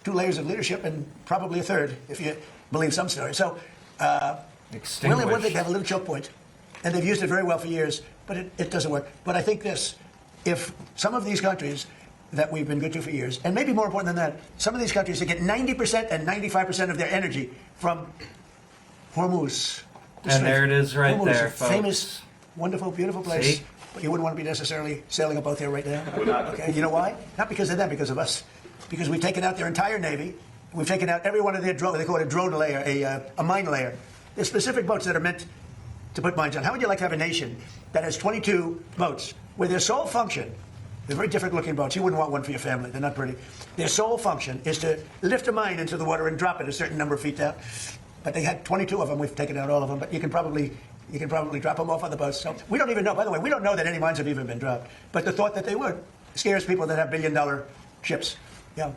2 layers of leadership and probably a third, if you believe some stories. So, really, one thing, they have a little choke point. And they've used it very well for years, but it doesn't work. But I think this, if some of these countries that we've been good to for years, and maybe more important than that, some of these countries that get 90% and 95% of their energy from Hormuz. And there it is right Hormuz, there, a folks. Famous, wonderful, beautiful place. See? But you wouldn't want to be necessarily sailing up out there right now. Would not. Okay, you know why? Not because of them, because of us. Because we've taken out their entire Navy. We've taken out every one of their drones. They call it a drone layer, a mine layer. There's specific boats that are meant to put mines on. How would you like to have a nation that has 22 boats where their sole function, they're very different looking boats. You wouldn't want one for your family. They're not pretty. Their sole function is to lift a mine into the water and drop it a certain number of feet down. But they had 22 of them. We've taken out all of them. But you can probably drop them off on the boats. So we don't even know. By the way, we don't know that any mines have even been dropped. But the thought that they would scares people that have billion-dollar ships. Yeah,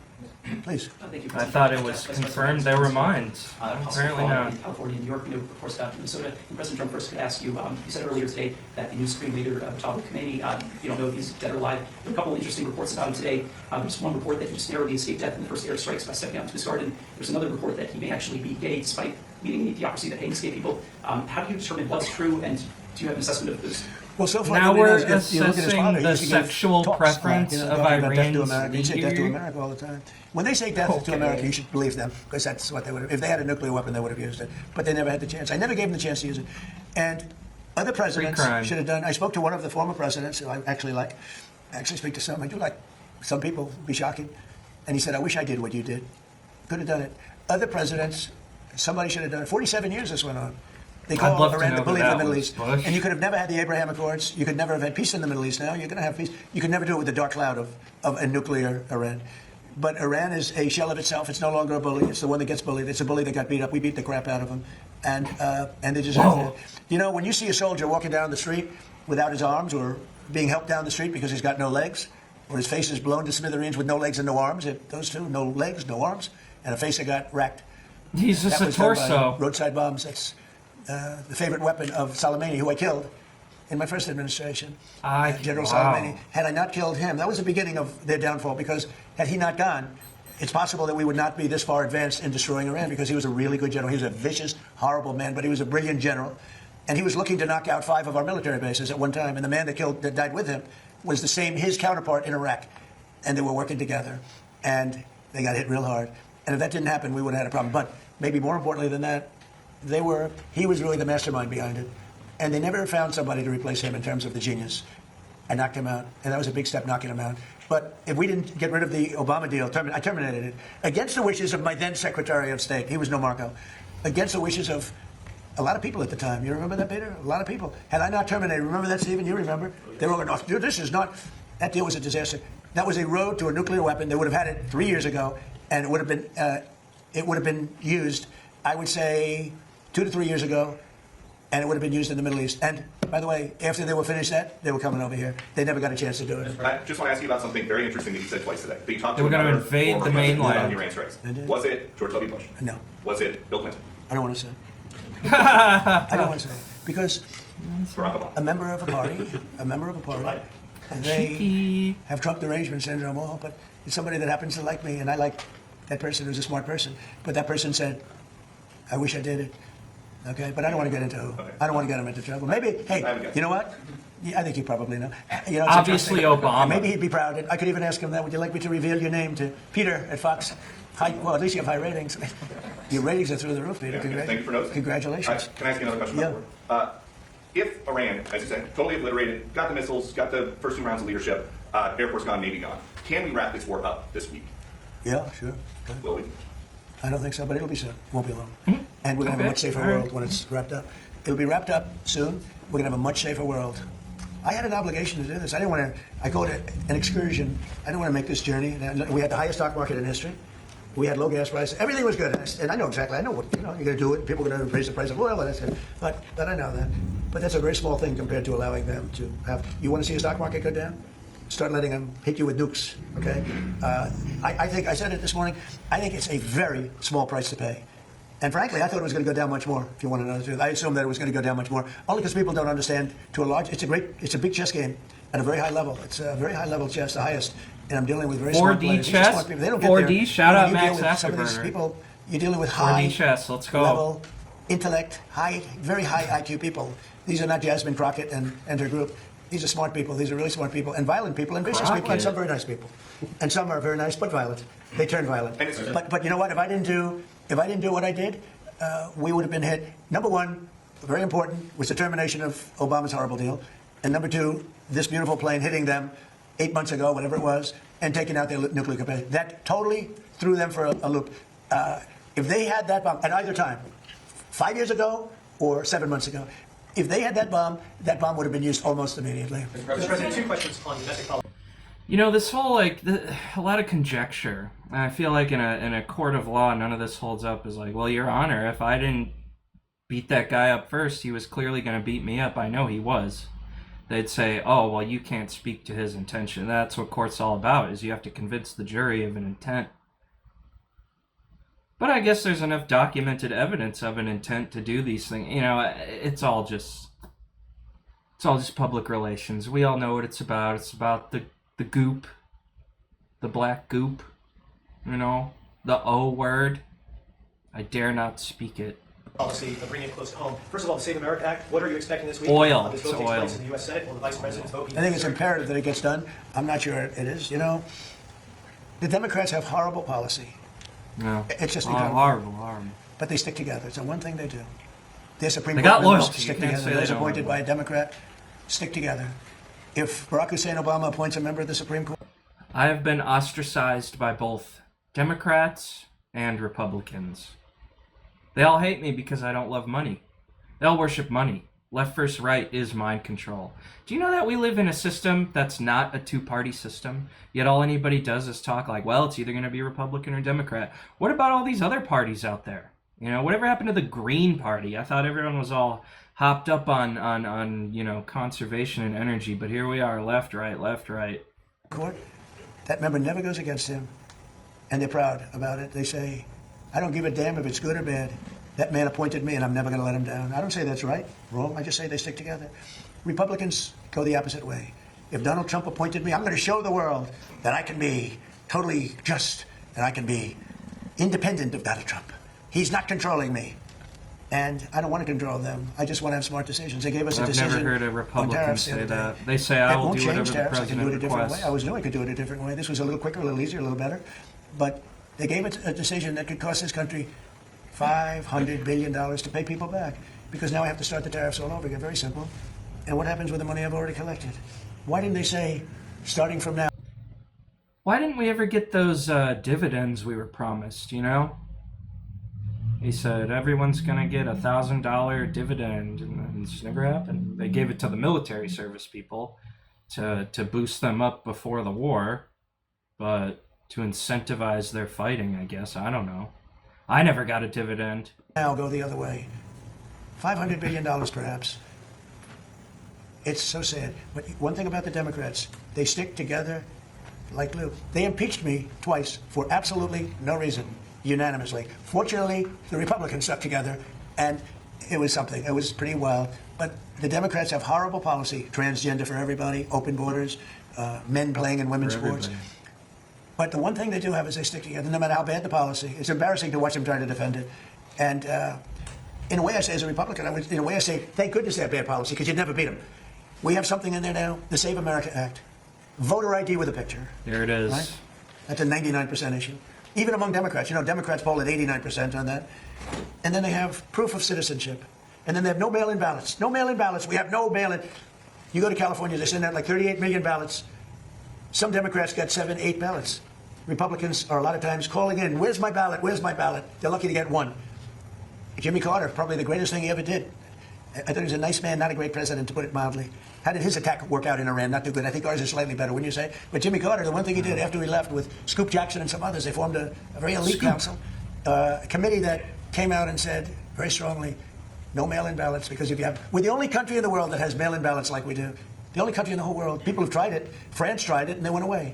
please. Thank you, I thought it was confirmed there were mines. Apparently not. In California, New York, of course, Minnesota. And President Trump first could ask you, you said earlier today that the new Supreme Leader, Tom Khomeini, you don't know if he's dead or alive. There are a couple of interesting reports about him today. There's one report that he just narrowly escaped death in the first airstrikes by stepping out into his garden. There's another report that he may actually be gay despite meeting the theocracy that hangs gay people. How do you determine what's true, and do you have an assessment of this? Well, so far, Now nobody we're knows. You look at his assessing father, he the used to give sexual talks, preference of talking about death to Iran's America. He said death to leader. America all the time. When they say death to America, you should believe them, because that's what they would have. If they had a nuclear weapon, they would have used it. But they never had the chance. I never gave them the chance to use it. And other presidents should have done. I spoke to one of the former presidents who I actually like. I actually speak to some. I do like some people. It'd be shocking. And he said, I wish I did what you did. Could have done it. Other presidents, somebody should have done it. 47 years this went on. They call Iran the bully of the Middle East. And you could have never had the Abraham Accords. You could never have had peace in the Middle East. Now you're going to have peace. You could never do it with the dark cloud of a nuclear Iran. But Iran is a shell of itself. It's no longer a bully. It's the one that gets bullied. It's a bully that got beat up. We beat the crap out of them. And they deserve it. You know, when you see a soldier walking down the street without his arms, or being helped down the street because he's got no legs, or his face is blown to smithereens with no legs and no arms, those two, no legs, no arms, and a face that got wrecked. He's just That a was done by torso. roadside bombs. That's the favorite weapon of Soleimani, who I killed in my first administration. General Soleimani. Had I not killed him, that was the beginning of their downfall, because had he not gone, it's possible that we would not be this far advanced in destroying Iran, because he was a really good general. He was a vicious, horrible man, but he was a brilliant general. And he was looking to knock out 5 of our military bases at one time. And the man that died with him was his counterpart in Iraq. and they were working together, and they got hit real hard. And if that didn't happen, we would have had a problem. But maybe more importantly than that, he was really the mastermind behind it. And they never found somebody to replace him in terms of the genius. I knocked him out, and that was a big step, knocking him out. But if we didn't get rid of the Obama deal, I terminated it against the wishes of my then Secretary of State. He was no Marco. Against the wishes of a lot of people at the time. You remember that, Peter? A lot of people. Had I not terminated, remember that, Stephen? You remember? They were going, oh, dude, this is not. That deal was a disaster. That was a road to a nuclear weapon. They would have had it 3 years ago, and it would have been used, I would say, 2 to 3 years ago, and it would have been used in the Middle East. And by the way, after they were finished that, they were coming over here. They never got a chance to do it. I just want to ask you about something very interesting that you said twice today. That you talked They were to going to another invade former the president mainland. on Iran strikes. Was it George W. Bush? No. Was it Bill Clinton? I don't want to say. I don't want to say. Because Barack Obama? a member of a party, they have Trump derangement syndrome, all, but it's somebody that happens to like me, and I like that person who's a smart person. But that person said, I wish I did it. Okay, but I don't want to get into who. I don't want to get him into trouble. Maybe, hey, you know what? Yeah, I think you probably know. You know, it's Obviously interesting. Obama. Maybe he'd be proud. I could even ask him that. Would you like me to reveal your name to Peter at Fox? Well, at least you have high ratings. Your ratings are through the roof, Peter. Yeah, thank you for noticing. Congratulations. Can I ask you another question? Yeah. If Iran, as you said, totally obliterated, got the missiles, got the first 2 rounds of leadership, Air Force gone, Navy gone, can we wrap this war up this week? Yeah, sure. Will we? I don't think so, but it'll be soon. Won't be long. And we're going to have a much safer world when it's wrapped up. It'll be wrapped up soon. We're going to have a much safer world. I had an obligation to do this. I didn't want to, I go to an excursion. I didn't want to make this journey. We had the highest stock market in history. We had low gas prices. Everything was good. And I know exactly. I know what, you're going to do it. People are going to raise the price of oil. And that's it. But I know that. But that's a very small thing compared to allowing them to have. You want to see a stock market go down? Start letting them hit you with nukes, okay? I think, I said it this morning, I think it's a very small price to pay. And frankly, I thought it was going to go down much more, if you want to know the truth. I assumed that it was going to go down much more, only because people don't understand to a large, it's a big chess game at a very high level. It's a very high level chess, the highest. And I'm dealing with very smart players. 4D chess? Smart people. They don't get 4D? there. Shout out You deal Max with some of these Afterburner. people, you're dealing with high 4D chess, let's go. level intellect, very high IQ people. These are not Jasmine Crockett and her group. These are smart people. These are really smart people, and violent people, and vicious people, and some very nice people, and some are very nice but violent. They turn violent. But you know what? If I didn't do what I did, we would have been hit. Number one, very important, was the termination of Obama's horrible deal, and number two, this beautiful plane hitting them 8 months ago, whatever it was, and taking out their nuclear capacity. That totally threw them for a loop. If they had that bomb at either time, 5 years ago or 7 months ago. If they had that bomb would have been used almost immediately. Mr. President, 2 questions on domestic policy. You know, this whole, a lot of conjecture. I feel like in a court of law, none of this holds up. Is like, well, Your Honor, if I didn't beat that guy up first, he was clearly going to beat me up. I know he was. They'd say, oh, well, you can't speak to his intention. That's what court's all about, is you have to convince the jury of an intent. But I guess there's enough documented evidence of an intent to do these things. You know, it's all just public relations. We all know what it's about. It's about the goop, the black goop, you know, the O word. I dare not speak it. Policy of bringing it close to home. First of all, the Save America Act, what are you expecting this week? Oil. This vote It's takes oil. place in the U.S. Senate. Will the Vice President vote? I think it's imperative that it gets done. I'm not sure it is. You know, the Democrats have horrible policy. No. It's just horrible. But they stick together. It's the one thing they do. Their Supreme They Court got members loyalty. stick You can't together. say they Those don't appointed have by a Democrat stick together. If Barack Hussein Obama appoints a member of the Supreme Court, I have been ostracized by both Democrats and Republicans. They all hate me because I don't love money. They all worship money. Left versus right is mind control. Do you know that we live in a system that's not a two-party system? Yet all anybody does is talk like, well, it's either going to be Republican or Democrat. What about all these other parties out there? You know, whatever happened to the Green Party? I thought everyone was all hopped up on you know, conservation and energy, but here we are, left, right. court, that member never goes against him, and they're proud about it. They say, I don't give a damn if it's good or bad. That man appointed me, and I'm never going to let him down. I don't say that's right, wrong. I just say they stick together. Republicans go the opposite way. If Donald Trump appointed me, I'm going to show the world that I can be totally just, and I can be independent of Donald Trump. He's not controlling me. And I don't want to control them. I just want to have smart decisions. They gave us a I've decision. never heard a on Republican tariffs the say other day. that. They say, I will won't do change whatever the tariffs. I can do it a president different way. requests. I always knew I could do it a different way. This was a little quicker, a little easier, a little better. But they gave it a decision that could cost this country $500 billion to pay people back. Because now I have to start the tariffs all over again. Very simple. And what happens with the money I've already collected? Why didn't they say, starting from now? Why didn't we ever get those dividends we were promised, you know? He said, everyone's going to get $1,000 dividend, and it's never happened. They gave it to the military service people to boost them up before the war, but to incentivize their fighting, I guess. I don't know. I never got a dividend. Now go the other way. $500 billion perhaps. It's so sad. But one thing about the Democrats, they stick together like glue. They impeached me twice for absolutely no reason, unanimously. Fortunately, the Republicans stuck together, and it was something. It was pretty wild. But the Democrats have horrible policy, transgender for everybody, open borders, men playing in women's sports. But the one thing they do have is they stick together, no matter how bad the policy. It's embarrassing to watch them try to defend it. And in a way, I say, as a Republican, in a way I say, thank goodness they have bad policy, because you'd never beat them. We have something in there now, the Save America Act. Voter ID with a picture. There it is. Right? That's a 99% issue. Even among Democrats. You know, Democrats poll at 89% on that. And then they have proof of citizenship. And then they have no mail-in ballots. No mail-in ballots. We have no mail-in. You go to California, they send out like 38 million ballots. Some Democrats got 7, 8 ballots. Republicans are a lot of times calling in, where's my ballot? Where's my ballot? They're lucky to get one. Jimmy Carter, probably the greatest thing he ever did. I thought he was a nice man, not a great president, to put it mildly. How did his attack work out in Iran? Not too good. I think ours is slightly better, wouldn't you say? But Jimmy Carter, the one thing he did after he left with Scoop Jackson and some others, they formed a very elite council, a committee that came out and said very strongly, no mail-in ballots, because if you have, we're the only country in the world that has mail-in ballots like we do. The only country in the whole world. People have tried it. France tried it, and they went away.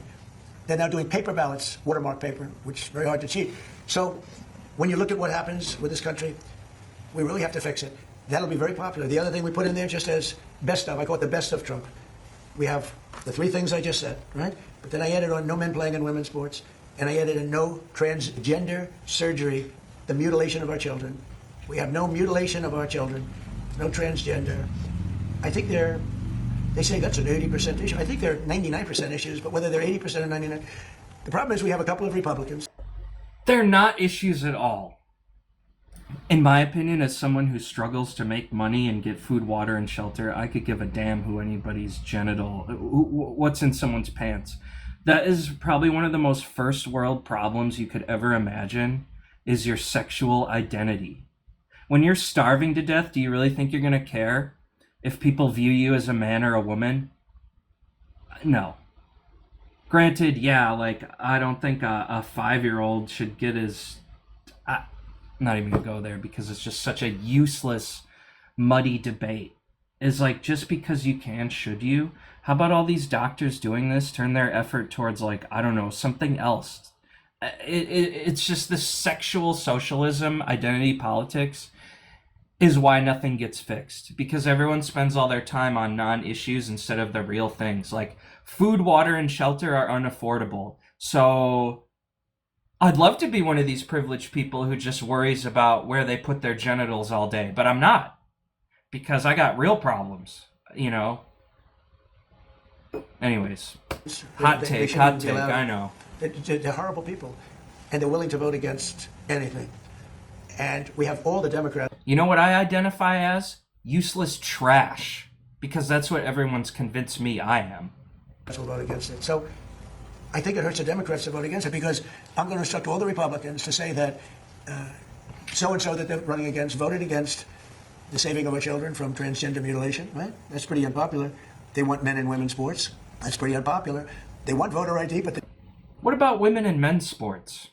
They're now doing paper ballots, watermark paper, which is very hard to cheat. So when you look at what happens with this country, we really have to fix it. That'll be very popular. The other thing we put in there just as best of, I call it the best of Trump. We have the 3 things I just said, right? But then I added on no men playing in women's sports, and I added in no transgender surgery, the mutilation of our children. We have no mutilation of our children, no transgender. I think they say that's an 80% issue. I think they're 99% issues, but whether they're 80% or 99%, the problem is we have a couple of Republicans. They're not issues at all. In my opinion, as someone who struggles to make money and get food, water, and shelter, I could give a damn who anybody's what's in someone's pants. That is probably one of the most first world problems you could ever imagine, is your sexual identity. When you're starving to death, do you really think you're going to care if people view you as a man or a woman? No. Granted, yeah, like, I don't think a 5-year-old should get his... I'm not even going to go there because it's just such a useless, muddy debate. Is like, just because you can, should you? How about all these doctors doing this turn their effort towards, like, I don't know, something else? It's just this sexual socialism, identity politics, is why nothing gets fixed. Because everyone spends all their time on non-issues instead of the real things. Like, food, water, and shelter are unaffordable. So I'd love to be one of these privileged people who just worries about where they put their genitals all day. But I'm not. Because I got real problems, you know. Anyways. Hot take, I know. They're horrible people. And they're willing to vote against anything. And we have all the Democrats. You know what I identify as? Useless trash. Because that's what everyone's convinced me I am. Will vote against it. So I think it hurts the Democrats to vote against it, because I'm going to instruct all the Republicans to say that so-and-so that they're running against voted against the saving of our children from transgender mutilation, right? That's pretty unpopular. They want men and women's sports. That's pretty unpopular. They want voter ID, but the What about women and men's sports?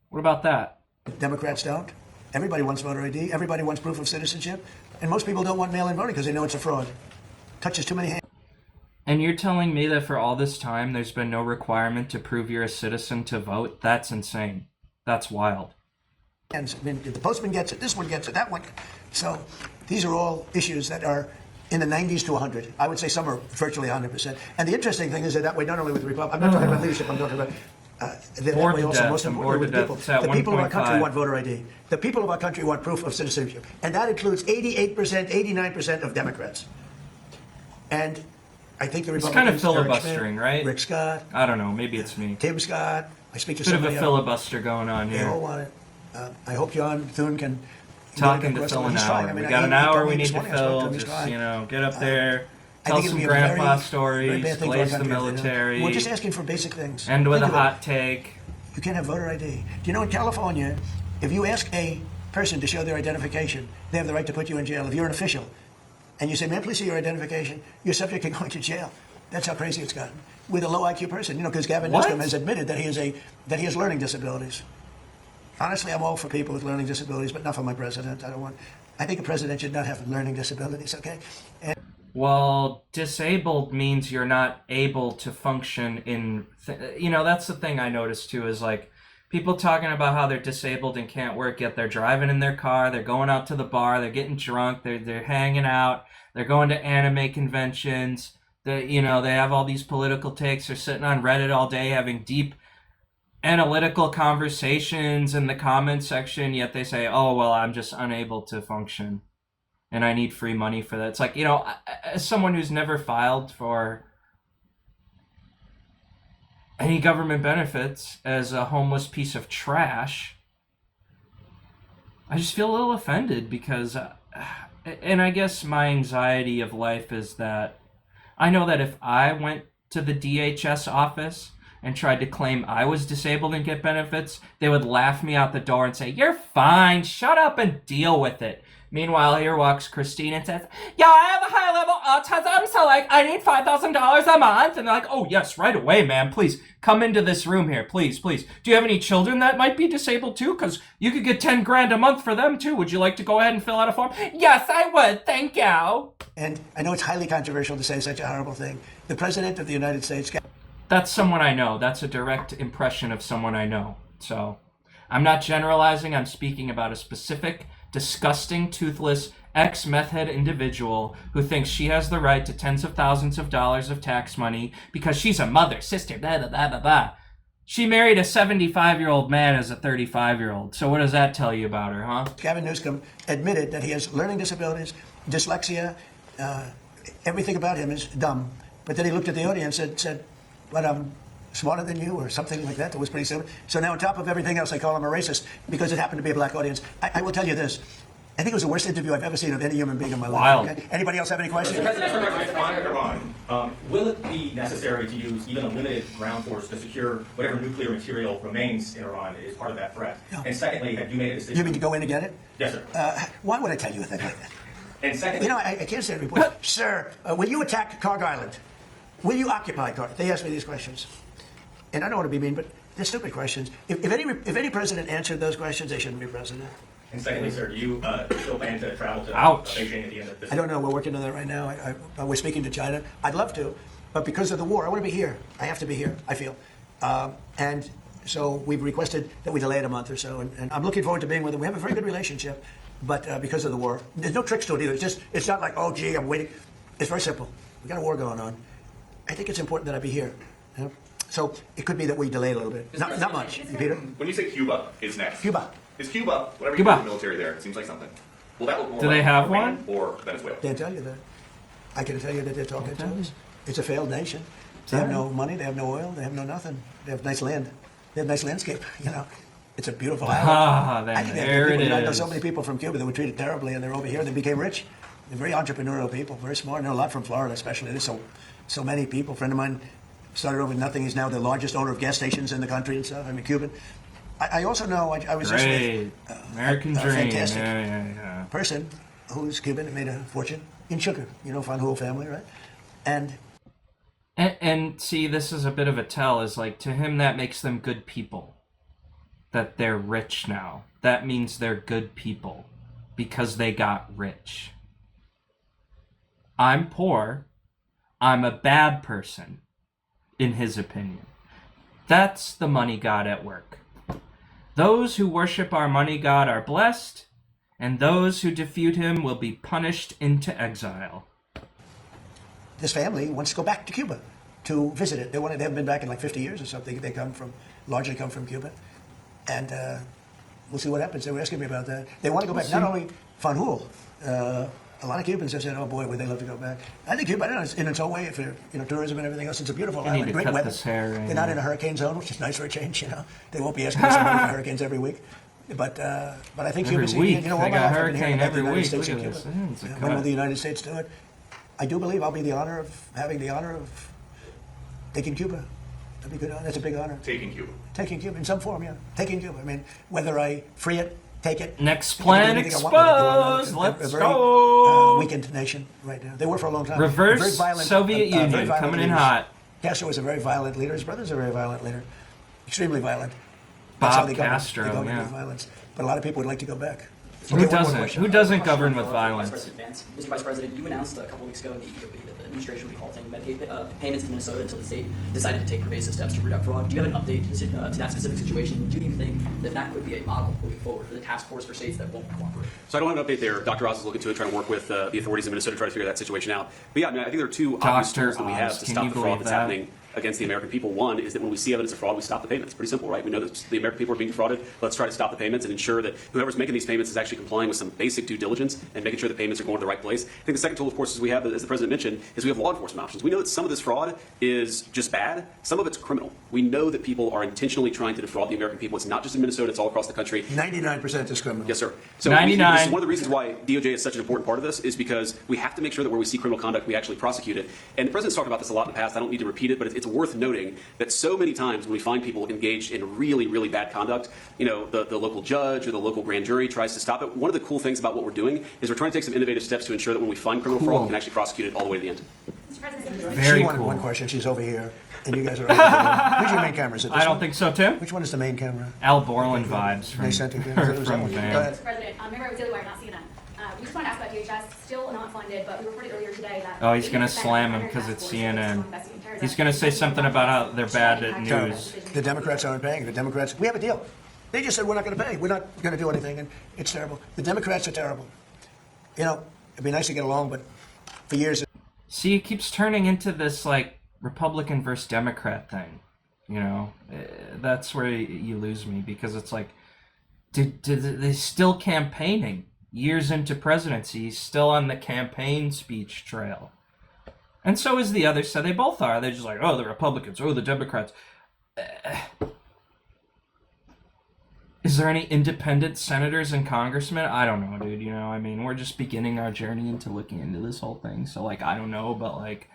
What about that? Democrats don't. Everybody wants voter ID. Everybody wants proof of citizenship. And most people don't want mail-in voting because they know it's a fraud. Touches too many hands. And you're telling me that for all this time, there's been no requirement to prove you're a citizen to vote? That's insane. That's wild. I mean, the postman gets it, this one gets it, that one. So these are all issues that are in the 90s to 100. I would say some are virtually 100%. And the interesting thing is that way, not only with the Republicans, I'm not talking about leadership, I'm talking about that Bored way to also death. most I'm important bored with to death. people. It's at The people of our country 1.5. want voter ID. The people of our country want proof of citizenship. And that includes 88%, 89% of Democrats. And I think the It's Republicans... kind of Eric filibustering, Schmidt, right? Rick Scott, I don't know. Maybe it's me. Tim Scott. I speak to Bit of somebody a else. filibuster going on They all here. want it. I hope John Thune can... Talking to fill an hour. We got an hour we need to fill. Just, get up there, I tell think it'd some be a grandpa very stories, bad thing for our blaze the country if they don't. military, We're just asking for basic things. end with a Think of it. hot take. You can't have voter ID. Do you know in California, if you ask a person to show their identification, they have the right to put you in jail. If you're an official and you say, "May I please see your identification?" you're subject to going to jail. That's how crazy it's gotten. With a low IQ person, because Gavin What? Newsom has admitted that he has learning disabilities. Honestly, I'm all for people with learning disabilities, but not for my president. I think a president should not have learning disabilities, okay? Well, disabled means you're not able to function in... that's the thing I noticed too, is like people talking about how they're disabled and can't work, yet they're driving in their car, they're going out to the bar, they're getting drunk, they're hanging out, they're going to anime conventions, they have all these political takes, they're sitting on Reddit all day having deep analytical conversations in the comment section, yet they say, "Oh, well, I'm just unable to function and I need free money for that." It's like, as someone who's never filed for any government benefits as a homeless piece of trash, I just feel a little offended because, and I guess my anxiety of life is that I know that if I went to the DHS office and tried to claim I was disabled and get benefits, they would laugh me out the door and say, "You're fine, shut up and deal with it." Meanwhile, here walks Christine and says, "Yeah, I have a high-level autism, so, I need $5,000 a month." And they're like, "Oh, yes, right away, ma'am. Please, come into this room here. Please, please. Do you have any children that might be disabled, too? Because you could get 10 grand a month for them, too. Would you like to go ahead and fill out a form?" "Yes, I would. Thank you." And I know it's highly controversial to say such a horrible thing. The President of the United States... That's someone I know. That's a direct impression of someone I know. So, I'm not generalizing. I'm speaking about a specific, disgusting, toothless, ex-meth head individual who thinks she has the right to tens of thousands of dollars of tax money because she's a mother, sister, blah, blah, blah, blah, blah. She married a 75-year-old man as a 35-year-old. So what does that tell you about her, huh? Gavin Newsom admitted that he has learning disabilities, dyslexia, everything about him is dumb. But then he looked at the audience and said, "But I'm smarter than you," or something like that. That was pretty simple. So now on top of everything else, I call him a racist because it happened to be a black audience. I will tell you this. I think it was the worst interview I've ever seen of any human being in my life. Wild. Okay? Anybody else have any questions? Will it be necessary to use even a limited ground force to secure whatever nuclear material remains in Iran as part of that threat? No. And secondly, have you made a decision? You mean to go in and get it? Yes, sir. Why would I tell you a thing like that? And secondly, I can't say it report. Sir, will you attack Carg Island? Will you occupy Carg? They ask me these questions. And I don't want to be mean, but they're stupid questions. If any president answered those questions, they shouldn't be president. and secondly, sir, do you still plan to travel to Ouch. Beijing at the end of this? I don't know. We're working on that right now. We're speaking to China. I'd love to, but because of the war, I want to be here. I have to be here, I feel. And so we've requested that we delay it a month or so, and I'm looking forward to being with them. We have a very good relationship, but because of the war, there's no tricks to it either. It's not like, "Oh, gee, I'm waiting." It's very simple. We got a war going on. I think it's important that I be here. You know? So it could be that we delay it a little bit. Not much. Peter? When you say Cuba is next, Cuba. is Cuba, whatever you Cuba. do in the military there, it seems like something. Will that look more Do they like have Iran one? or Venezuela? Can't tell you that. I can tell you that they're talking to us. It's a failed nation. They have no money. They have no oil. They have no nothing. They have nice land. They have nice landscape. It's a beautiful island. Ah, I think they have there good it people. I know is. so many people from Cuba that were treated terribly, and they're over here. They became rich. They're very entrepreneurial people, very smart. I know a lot from Florida, especially. There's so many people. A friend of mine started over with nothing. He's now the largest owner of gas stations in the country and stuff. I mean, Cuban. I also know, I was just Great. with American a dream. fantastic Yeah. person who's Cuban and made a fortune in sugar. Fanjul family, right? And see, this is a bit of a tell, is like, to him that makes them good people. That they're rich now. That means they're good people. Because they got rich. I'm poor. I'm a bad person. In his opinion. That's the money god at work. Those who worship our money god are blessed, and those who defeat him will be punished into exile. This family wants to go back to Cuba to visit it. They haven't been back in like 50 years or something. They come from largely come from Cuba. And we'll see what happens. They were asking me about that. They want to go back. Not only Van Hool, a lot of Cubans have said, "Oh boy, would they love to go back." I think Cuba, I don't know, in its own way, for tourism and everything else, it's a beautiful I need island, to great cut weather. this hair. They're not in a hurricane zone, which is nice for a change. They won't be asking us about hurricanes every week. But I think Every Cuba's week. all They my got life I've been hurricane hearing about every the United week. States Look and at Cuba. this. It's a When will cut. the United States do it? I do believe I'll be having the honor of taking Cuba. That'd be good. That's a big honor. Taking Cuba. Taking Cuba in some form, yeah. Taking Cuba. I mean, whether I free it, take it. Next I can do plan anything I want with it. exposed. They're Let's a very, go. weakened nation right now. They were for a long time. Reverse Very violent, Soviet very Union violent coming in leaders. hot. Castro was a very violent leader. His brother's a very violent leader. Extremely violent. That's how Bob they govern. Castro, They govern yeah. with violence. But a lot of people would like to go back. Who Okay, one more doesn't? question. Who doesn't govern with Vice violence? President Vance. Mr. Vice President, you announced a couple weeks ago in the administration would be halting Medicaid payments in Minnesota until the state decided to take pervasive steps to root out fraud. Do you have an update to that specific situation? Do you think that that could be a model moving forward for the task force for states that won't cooperate? So I don't have an update there. Dr. Oz is looking to it, trying to work with the authorities in Minnesota to try to figure that situation out. But yeah, I mean, I think there are two obvious Dr. tools that we have Oz, to can stop you the fraud believe that's that? happening against the American people. One is that when we see evidence of fraud, we stop the payments. Pretty simple, right? We know that the American people are being defrauded. Let's try to stop the payments and ensure that whoever's making these payments is actually complying with some basic due diligence and making sure the payments are going to the right place. I think the second tool, of course, is we have, as the President mentioned, is we have law enforcement options. We know that some of this fraud is just bad. Some of it's criminal. We know that people are intentionally trying to defraud the American people. It's not just in Minnesota. It's all across the country. 99% is criminal. Yes, sir. So 99. this is one of the reasons why DOJ is such an important part of this is because we have to make sure that where we see criminal conduct, we actually prosecute it. And the President's talked about this a lot in the past. I don't need to repeat it, but it's worth noting that so many times when we find people engaged in really, really bad conduct, the local judge or the local grand jury tries to stop it. One of the cool things about what we're doing is we're trying to take some innovative steps to ensure that when we find criminal fraud, we can actually prosecute it all the way to the end. Very She wanted cool. one question. She's over here, and you guys are over here. Who's your main camera? Is it this I don't one? think so, Tim. Which one is the main camera? Al Borland vibes from, They sent it. from Van. Go ahead. Mr. President, remember it was Daily Wire, not CNN. We just want to ask about DHS, still not funded, but we reported earlier today that... Oh, he's going to slam him because it's CNN. He's going to say something about how they're bad at news. The Democrats aren't paying. The Democrats, we have a deal. They just said we're not going to pay. We're not going to do anything, and it's terrible. The Democrats are terrible. It'd be nice to get along, but for years... See, it keeps turning into this, like, Republican versus Democrat thing. That's where you lose me, because it's like, they're still campaigning years into presidency. He's still on the campaign speech trail. And so is the other side. They both are. They're just like, oh, the Republicans, oh, the Democrats. Is there any independent senators and congressmen? I don't know, dude. I mean, we're just beginning our journey into looking into this whole thing. So, like, I don't know, but, like,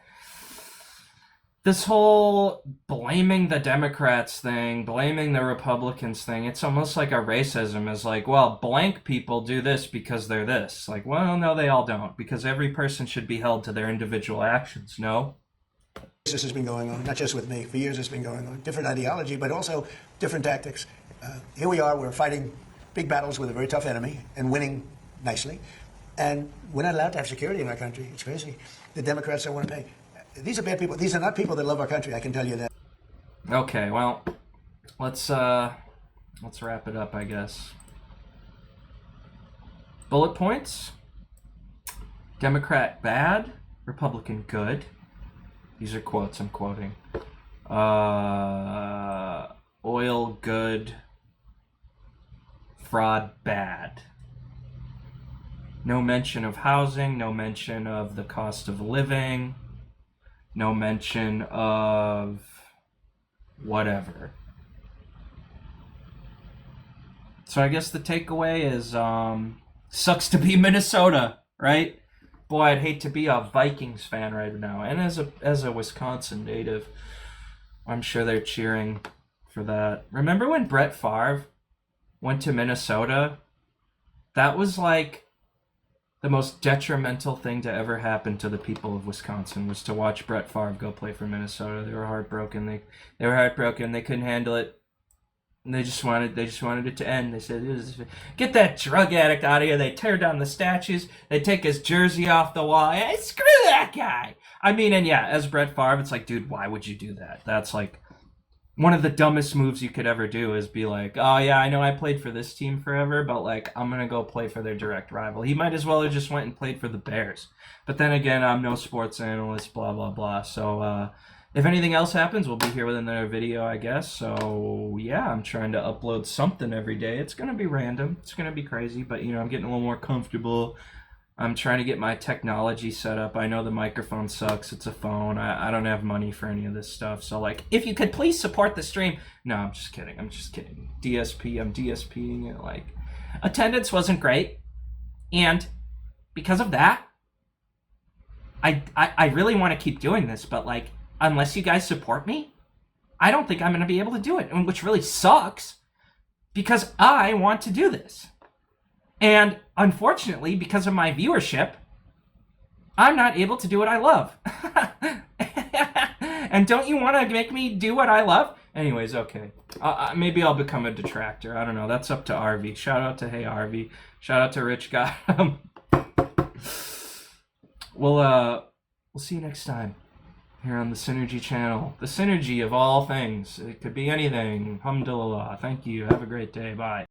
this whole blaming the Democrats thing, blaming the Republicans thing, it's almost like a racism is like, well, blank people do this because they're this. Like, well, no, they all don't, because every person should be held to their individual actions, no? This has been going on, not just with me. For years it's been going on. Different ideology, but also different tactics. Here we are, we're fighting big battles with a very tough enemy and winning nicely. And we're not allowed to have security in our country. It's crazy. The Democrats don't want to pay. These are bad people. These are not people that love our country, I can tell you that. Okay, well, let's wrap it up, I guess. Bullet points. Democrat bad, Republican good. These are quotes I'm quoting. Oil good, fraud bad. No mention of housing, no mention of the cost of living, no mention of whatever. So I guess the takeaway is, sucks to be Minnesota, right? Boy, I'd hate to be a Vikings fan right now. And as a Wisconsin native, I'm sure they're cheering for that. Remember when Brett Favre went to Minnesota? That was like the most detrimental thing to ever happen to the people of Wisconsin, was to watch Brett Favre go play for Minnesota. They were heartbroken. They were heartbroken. They couldn't handle it. And they just wanted it to end. They said, get that drug addict out of here. They tear down the statues. They take his jersey off the wall. Hey, screw that guy. I mean, and yeah, as Brett Favre, it's like, dude, why would you do that? That's like one of the dumbest moves you could ever do, is be like, oh yeah, I know I played for this team forever, but like, I'm going to go play for their direct rival. He might as well have just went and played for the Bears. But then again, I'm no sports analyst, blah, blah, blah. So, if anything else happens, we'll be here with another video, I guess. So yeah, I'm trying to upload something every day. It's gonna be random. It's gonna be crazy, but you know, I'm getting a little more comfortable. I'm trying to get my technology set up. I know the microphone sucks. It's a phone. I don't have money for any of this stuff. So like, if you could please support the stream. No, I'm just kidding. I'm just kidding. DSP. I'm DSPing it. Like, attendance wasn't great, and because of that, I really want to keep doing this, but like, unless you guys support me, I don't think I'm going to be able to do it, which really sucks because I want to do this. And unfortunately, because of my viewership, I'm not able to do what I love. And don't you want to make me do what I love? Anyways, okay. Maybe I'll become a detractor. I don't know. That's up to RV. Shout out to Hey RV. Shout out to Rich Guy. We'll see you next time here on the Synergy channel. The synergy of all things. It could be anything. Alhamdulillah. Thank you. Have a great day. Bye.